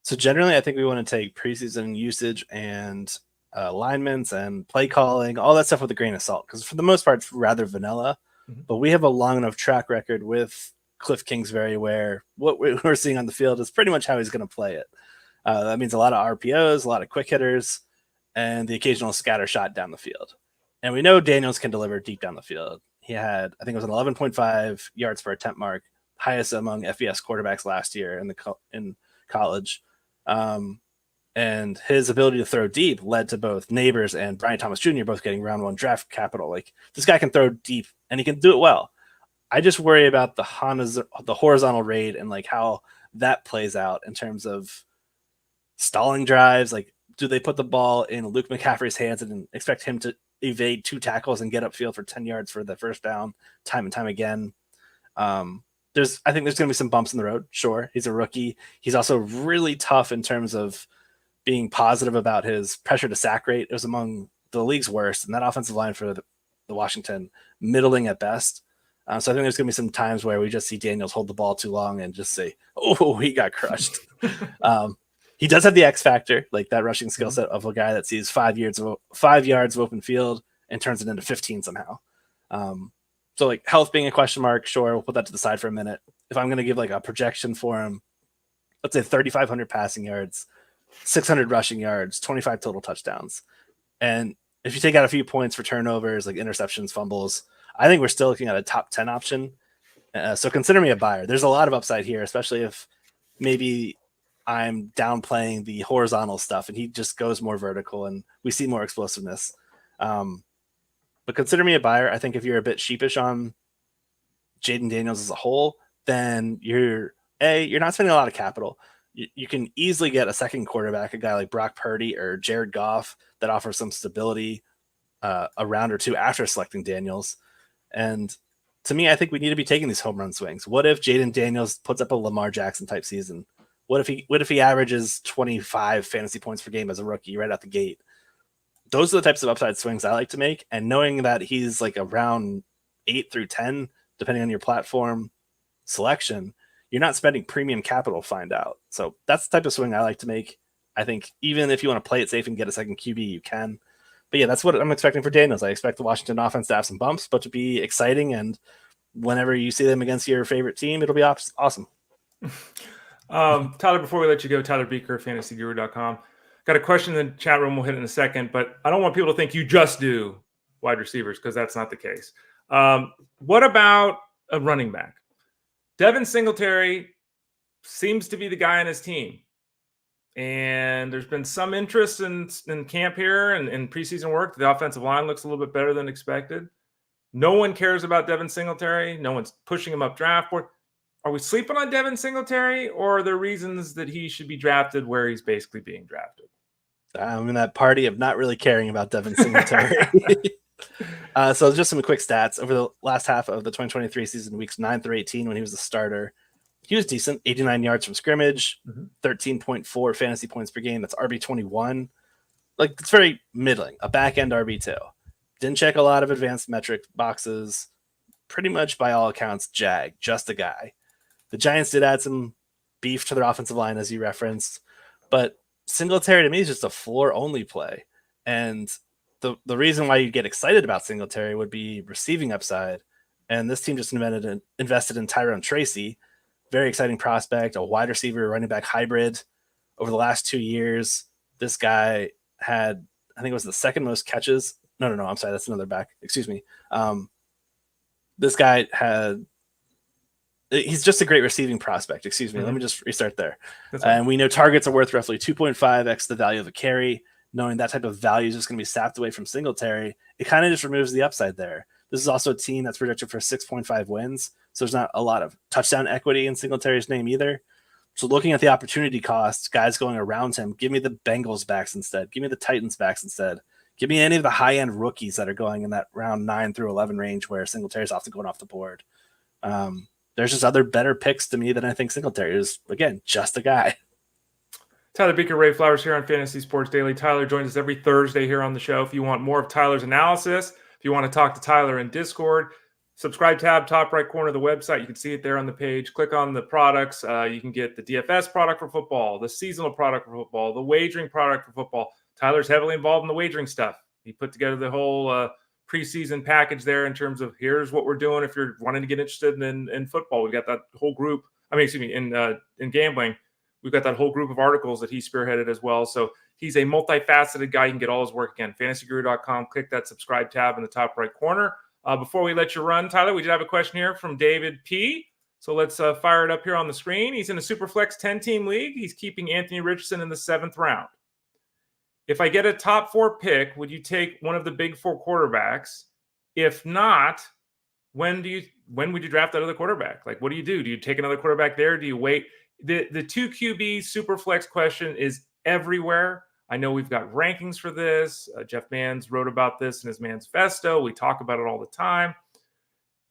So generally, I think we want to take preseason usage and alignments and play calling, all that stuff with a grain of salt, because for the most part, it's rather vanilla. Mm-hmm. But we have a long enough track record with Cliff Kingsbury where what we're seeing on the field is pretty much how he's going to play it. That means a lot of RPOs, a lot of quick hitters, and the occasional scatter shot down the field. And we know Daniels can deliver deep down the field. He had, I think it was an 11.5 yards per attempt mark, highest among FBS quarterbacks last year in college. And his ability to throw deep led to both Neighbors and Brian Thomas Jr. both getting round 1 draft capital. Like, this guy can throw deep and he can do it well. I just worry about the horizontal raid and like how that plays out in terms of stalling drives. Like, do they put the ball in Luke McCaffrey's hands and expect him to evade 2 tackles and get upfield for 10 yards for the first down time and time again? I think there's going to be some bumps in the road. Sure. He's a rookie. He's also really tough in terms of being positive about his pressure to sack rate. It was among the league's worst, and that offensive line for the Washington, middling at best. So I think there's going to be some times where we just see Daniels hold the ball too long and just say, oh, he got crushed. He does have the X factor, like that rushing skill set of a guy that sees 5 yards of open field and turns it into 15 somehow. So like health being a question mark, sure, we'll put that to the side for a minute. If I'm going to give like a projection for him, let's say 3,500 passing yards, 600 rushing yards, 25 total touchdowns. And if you take out a few points for turnovers, like interceptions, fumbles, I think we're still looking at a top 10 option. So consider me a buyer. There's a lot of upside here, especially if maybe I'm downplaying the horizontal stuff and he just goes more vertical and we see more explosiveness. But consider me a buyer. I think if you're a bit sheepish on Jayden Daniels as a whole, then you're not spending a lot of capital. You can easily get a second quarterback, a guy like Brock Purdy or Jared Goff that offers some stability a round or two after selecting Daniels. And to me, I think we need to be taking these home run swings. What if Jayden Daniels puts up a Lamar Jackson type season? What if he averages 25 fantasy points per game as a rookie right out the gate? Those are the types of upside swings I like to make. And knowing that he's like around 8 through 10, depending on your platform selection, you're not spending premium capital to find out. So that's the type of swing I like to make. I think even if you want to play it safe and get a second QB, you can. But yeah, that's what I'm expecting for Daniels. I expect the Washington offense to have some bumps, but to be exciting. And whenever you see them against your favorite team, it'll be awesome. Tyler, before we let you go, Tyler Beaker, fantasyguru.com. Got a question in the chat room. We'll hit it in a second, but I don't want people to think you just do wide receivers because that's not the case. What about a running back? Devin Singletary seems to be the guy on his team. And there's been some interest in camp here and in preseason work. The offensive line looks a little bit better than expected. No one cares about Devin Singletary. No one's pushing him up draft board. Are we sleeping on Devin Singletary, or are there reasons that he should be drafted where he's basically being drafted? I'm in that party of not really caring about Devin Singletary. So just some quick stats. Over the last half of the 2023 season, weeks 9 through 18, when he was a starter, he was decent, 89 yards from scrimmage, 13.4 fantasy points per game. That's RB21. Like, it's very middling, a back-end RB2. Didn't check a lot of advanced metric boxes. Pretty much, by all accounts, just a guy. The Giants did add some beef to their offensive line, as you referenced. But Singletary, to me, is just a floor-only play. And the reason why you get excited about Singletary would be receiving upside. And this team just invested in Tyrone Tracy, very exciting prospect, a wide receiver, running back hybrid. Over the last 2 years, this guy had, I think it was the second most catches. No, I'm sorry, that's another back. Excuse me. This guy he's just a great receiving prospect. Excuse me. Let me just restart there. And we know targets are worth roughly 2.5x the value of a carry. Knowing that type of value is just going to be sapped away from Singletary, it kind of just removes the upside there. This is also a team that's projected for 6.5 wins. So there's not a lot of touchdown equity in Singletary's name either. So looking at the opportunity cost, guys going around him, give me the Bengals backs instead. Give me the Titans backs instead. Give me any of the high-end rookies that are going in that round 9 through 11 range where Singletary's often going off the board. There's just other better picks to me than I think Singletary is. Again, just a guy. Tyler Beaker, Ray Flowers here on Fantasy Sports Daily. Tyler joins us every Thursday here on the show. If you want more of Tyler's analysis, if you want to talk to Tyler in Discord, subscribe tab, top right corner of the website. You can see it there on the page. Click on the products. You can get the DFS product for football, the seasonal product for football, the wagering product for football. Tyler's heavily involved in the wagering stuff. He put together the whole preseason package there in terms of here's what we're doing if you're wanting to get interested in football. We've got that whole group. In gambling. We've got that whole group of articles that he spearheaded as well. So he's a multifaceted guy. You can get all his work again. FantasyGuru.com. Click that subscribe tab in the top right corner. Before we let you run, Tyler, we did have a question here from David P. So let's fire it up here on the screen. He's in a Superflex 10-team league. He's keeping Anthony Richardson in the 7th round. If I get a top 4 pick, would you take one of the big 4 quarterbacks? If not, when would you draft that other quarterback? Like, what do you do? Do you take another quarterback there? Do you wait? The 2 QB Superflex question is everywhere. I know we've got rankings for this. Jeff Mans wrote about this in his Manifesto. We talk about it all the time.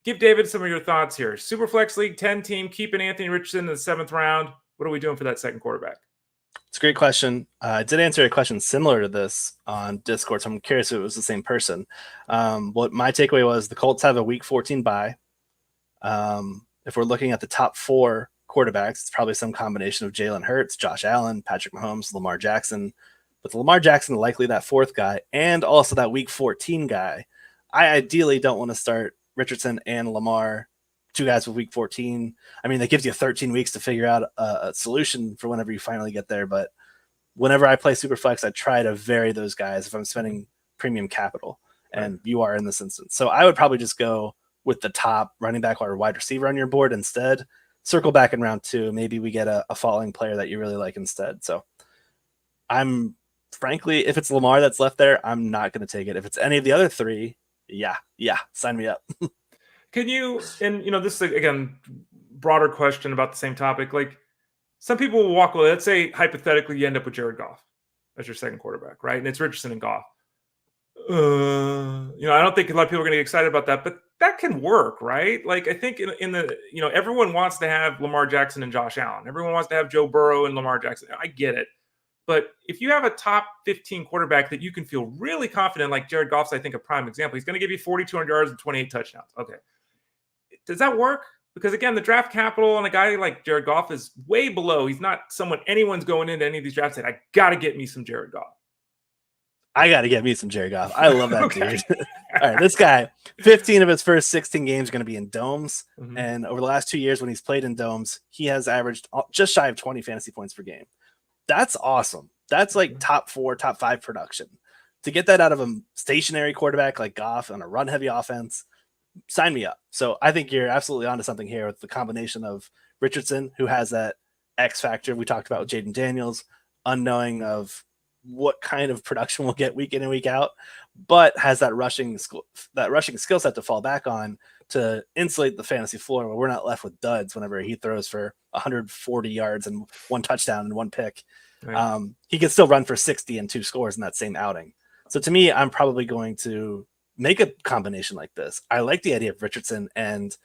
Give David some of your thoughts here. Superflex League 10-team, keeping Anthony Richardson in the 7th round. What are we doing for that second quarterback? It's a great question. I did answer a question similar to this on Discord, so I'm curious if it was the same person. What my takeaway was, the Colts have a Week 14 bye. If we're looking at the top 4 quarterbacks, it's probably some combination of Jalen Hurts, Josh Allen, Patrick Mahomes, Lamar Jackson. With Lamar Jackson likely that 4th guy, and also that Week 14 guy, I ideally don't want to start Richardson and Lamar, 2 guys with Week 14. I mean, that gives you 13 weeks to figure out a solution for whenever you finally get there. But whenever I play Superflex, I try to vary those guys if I'm spending premium capital, and you are in this instance. So I would probably just go with the top running back or wide receiver on your board instead. Circle back in round 2. Maybe we get a falling player that you really like instead. So I'm frankly, if it's Lamar that's left there, I'm not going to take it. If it's any of the other 3, yeah, sign me up. Can you, and this is again, broader question about the same topic. Like, some people will walk away. Let's say hypothetically you end up with Jared Goff as your second quarterback, right? And it's Richardson and Goff. I don't think a lot of people are going to get excited about that, but that can work, right? Like, I think in the, everyone wants to have Lamar Jackson and Josh Allen. Everyone wants to have Joe Burrow and Lamar Jackson. I get it. But if you have a top 15 quarterback that you can feel really confident, like Jared Goff's, I think, a prime example, he's going to give you 4,200 yards and 28 touchdowns. Okay. Does that work? Because, again, the draft capital on a guy like Jared Goff is way below. He's not someone anyone's going into any of these drafts saying, I got to get me some Jared Goff. I got to get me some Jared Goff. I love that dude. All right, this guy, 15 of his first 16 games are going to be in domes. Mm-hmm. And over the last 2 years when he's played in domes, he has averaged just shy of 20 fantasy points per game. That's awesome. That's like top 4, top 5 production. To get that out of a stationary quarterback like Goff on a run-heavy offense, sign me up. So I think you're absolutely onto something here with the combination of Richardson, who has that X factor we talked about with Jayden Daniels, unknowing of what kind of production we'll get week in and week out, but has that rushing skill set to fall back on to insulate the fantasy floor where we're not left with duds whenever he throws for 140 yards and 1 touchdown and 1 pick. Right. He can still run for 60 and 2 scores in that same outing. So to me, I'm probably going to make a combination like this. I like the idea of Richardson, and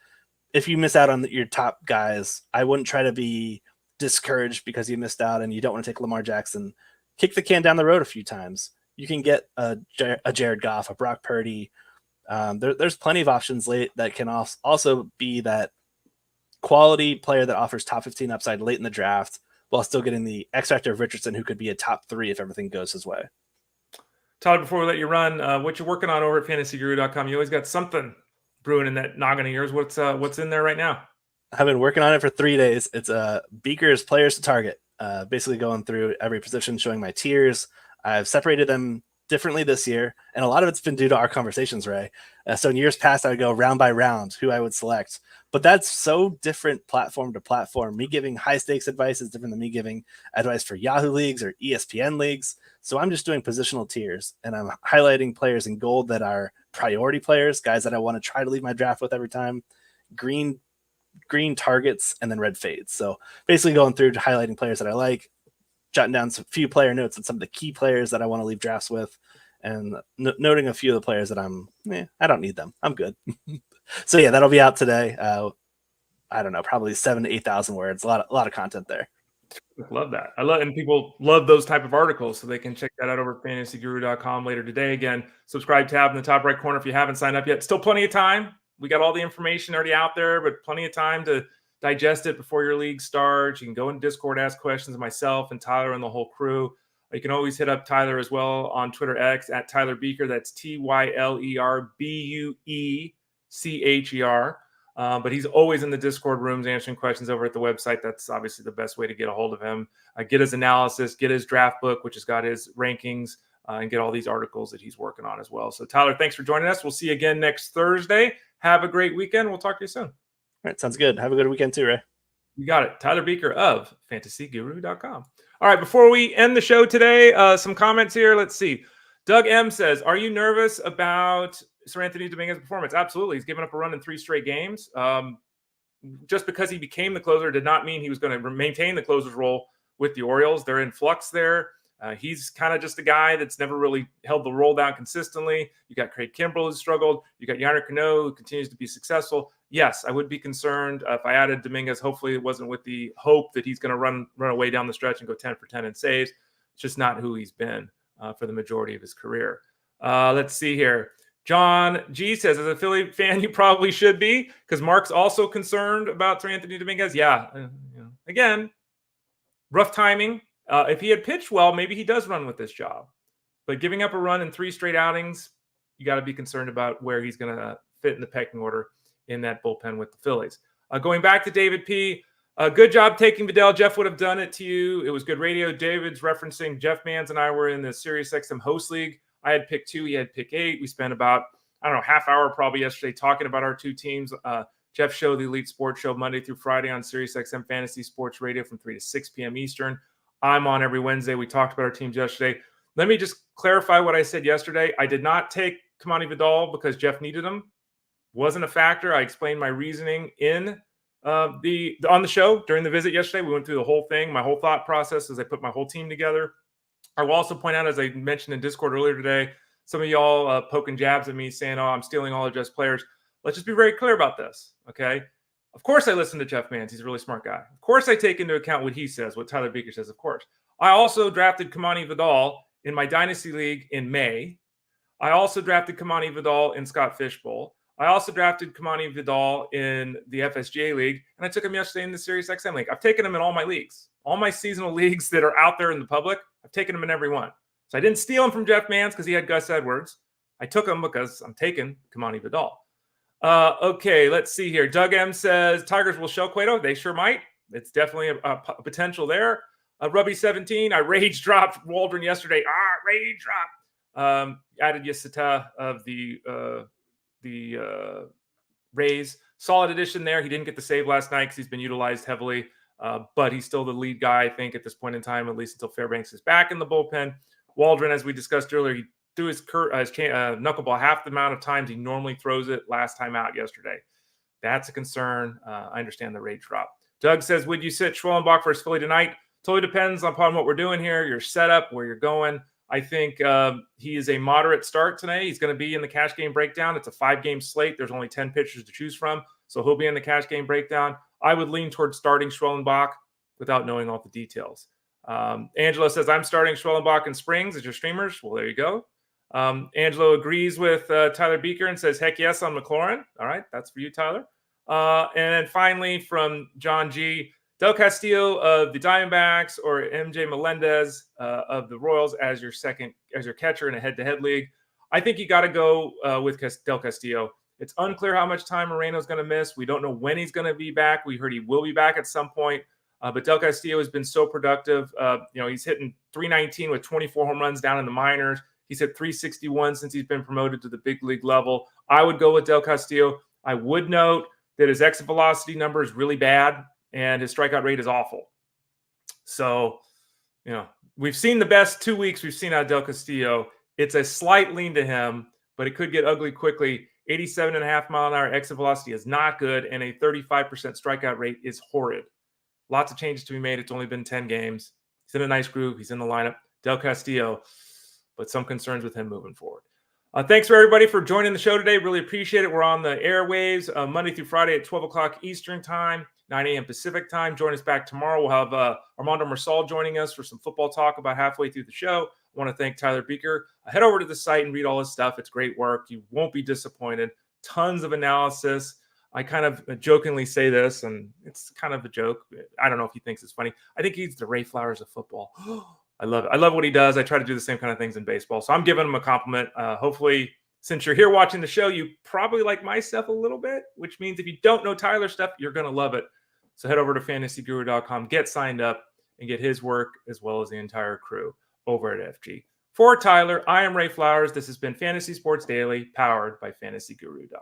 if you miss out on your top guys, I wouldn't try to be discouraged because you missed out and you don't want to take Lamar Jackson. Kick the can down the road a few times. You can get a Jared Goff, a Brock Purdy. There's plenty of options late that can also be that quality player that offers top 15 upside late in the draft while still getting the X factor of Richardson, who could be a top 3 if everything goes his way. Tyler, before we let you run, what you're working on over at fantasyguru.com, you always got something brewing in that noggin of yours. What's in there right now? I've been working on it for 3 days. It's Beaker's players to target. Basically going through every position, showing my tiers. I've separated them differently this year, and a lot of it's been due to our conversations, Ray. So in years past, I would go round by round who I would select, but that's so different platform to platform. Me giving high stakes advice is different than me giving advice for Yahoo leagues or ESPN leagues. So I'm just doing positional tiers, and I'm highlighting players in gold that are priority players, guys that I want to try to leave my draft with every time. Green targets, and then red fades. So basically going through to highlighting players that I like, jotting down some few player notes on some of the key players that I want to leave drafts with, and noting a few of the players that I don't need them. I'm good. So yeah, that'll be out today. I don't know, probably 7,000 to 8,000 words. A lot of content there. Love that. And people love those type of articles, so they can check that out over at fantasyguru.com later today. Again, subscribe tab in the top right corner if you haven't signed up yet. Still plenty of time. We got all the information already out there, but plenty of time to digest it before your league starts. You can go in Discord, ask questions of myself and Tyler and the whole crew. You can always hit up Tyler as well on Twitter X at Tyler Buecher. That's TYLERBUECHER. But he's always in the Discord rooms answering questions over at the website. That's obviously the best way to get a hold of him. Get his analysis, get his draft book, which has got his rankings, and get all these articles that he's working on as well. So Tyler, thanks for joining us. We'll see you again next Thursday. Have a great weekend. We'll talk to you soon. All right. Sounds good. Have a good weekend too, Ray. You got it. Tyler Buecher of fantasyguru.com. All right. Before we end the show today, some comments here. Let's see. Doug M says, are you nervous about Sir Anthony Dominguez's performance? Absolutely. He's given up a run in 3 straight games. Just because he became the closer did not mean he was going to maintain the closer's role with the Orioles. They're in flux there. He's kind of just a guy that's never really held the roll down consistently. You got Craig Kimbrell who's struggled. You got Yannick Cano who continues to be successful. Yes, I would be concerned if I added Dominguez. Hopefully it wasn't with the hope that he's going to run away down the stretch and go 10 for 10 in saves. It's just not who he's been for the majority of his career. Let's see here. John G says, as a Philly fan, you probably should be, because Mark's also concerned about Anthony Dominguez. Yeah, again, rough timing. If he had pitched well, maybe he does run with this job. But giving up a run in 3 straight outings, you got to be concerned about where he's going to fit in the pecking order in that bullpen with the Phillies. Going back to David P., good job taking Vidal. Jeff would have done it to you. It was good radio. David's referencing Jeff Mans and I were in the SiriusXM host league. I had pick 2. He had pick 8. We spent about, half hour probably yesterday talking about our 2 teams. Jeff's show, the Elite Sports Show, Monday through Friday on SiriusXM Fantasy Sports Radio from 3 to 6 p.m. Eastern. I'm on every Wednesday. We talked about our teams yesterday. Let me just clarify what I said yesterday. I did not take Camilo Vidal because Jeff needed him. Wasn't a factor. I explained my reasoning in on the show during the visit yesterday. We went through the whole thing, my whole thought process as I put my whole team together. I will also point out, as I mentioned in Discord earlier today, some of y'all poking jabs at me saying, I'm stealing all of Jeff's players. Let's just be very clear about this, okay? Of course I listen to Jeff Mans. He's a really smart guy. Of course I take into account what he says, what Tyler Beaker says, of course. I also drafted Camilo Vidal in my Dynasty League in May. I also drafted Camilo Vidal in Scott Fishbowl. I also drafted Camilo Vidal in the FSGA League, and I took him yesterday in the SiriusXM League. I've taken him in all my leagues. All my seasonal leagues that are out there in the public, I've taken him in every one. So I didn't steal him from Jeff Mans because he had Gus Edwards. I took him because I'm taking Camilo Vidal. Okay, let's see here. Doug M says, Tigers will show Cueto. They sure might. It's definitely a potential there. Rubby17, I rage dropped Waldron yesterday. Rage drop. Added Yasita of the Rays. Solid addition there. He didn't get the save last night because he's been utilized heavily, but he's still the lead guy, I think, at this point in time, at least until Fairbanks is back in the bullpen. Waldron, as we discussed earlier, he threw his knuckleball half the amount of times he normally throws it last time out yesterday. That's a concern. I understand the rage drop. Doug says, would you sit Schwellenbach versus Philly tonight? Totally depends upon what we're doing here, your setup, where you're going. I think he is a moderate start today. He's going to be in the cash game breakdown. It's a 5-game slate. There's only 10 pitchers to choose from, so he'll be in the cash game breakdown. I would lean towards starting Schwellenbach without knowing all the details. Angelo says, I'm starting Schwellenbach and Springs as your streamers. Well, there you go. Angelo agrees with Tyler Beaker and says, heck yes on McLaurin. All right, that's for you, Tyler. And then finally from John G., Del Castillo of the Diamondbacks or MJ Melendez of the Royals as your catcher in a head-to-head league. I think you got to go with Del Castillo. It's unclear how much time Moreno's going to miss. We don't know when he's going to be back. We heard he will be back at some point. But Del Castillo has been so productive. He's hitting .319 with 24 home runs down in the minors. He's hit .361 since he's been promoted to the big league level. I would go with Del Castillo. I would note that his exit velocity number is really bad and his strikeout rate is awful. So, we've seen the best 2 weeks we've seen out of Del Castillo. It's a slight lean to him, but it could get ugly quickly. 87.5 mile an hour exit velocity is not good, and a 35% strikeout rate is horrid. Lots of changes to be made. It's only been 10 games. He's in a nice groove. He's in the lineup. Del Castillo, but some concerns with him moving forward. Thanks for everybody for joining the show today. Really appreciate it. We're on the airwaves Monday through Friday at 12 o'clock Eastern time, 9 a.m. Pacific time. Join us back tomorrow. We'll have Armando Marsal joining us for some football talk about halfway through the show. I want to thank Tyler Beaker. Head over to the site and read all his stuff. It's great work. You won't be disappointed. Tons of analysis. I kind of jokingly say this, and it's kind of a joke. I don't know if he thinks it's funny. I think he's the Ray Flowers of football. I love it. I love what he does. I try to do the same kind of things in baseball. So I'm giving him a compliment. Hopefully, since you're here watching the show, you probably like my stuff a little bit, which means if you don't know Tyler's stuff, you're going to love it. So head over to fantasyguru.com, get signed up, and get his work as well as the entire crew over at FG. For Tyler, I am Ray Flowers. This has been Fantasy Sports Daily, powered by fantasyguru.com.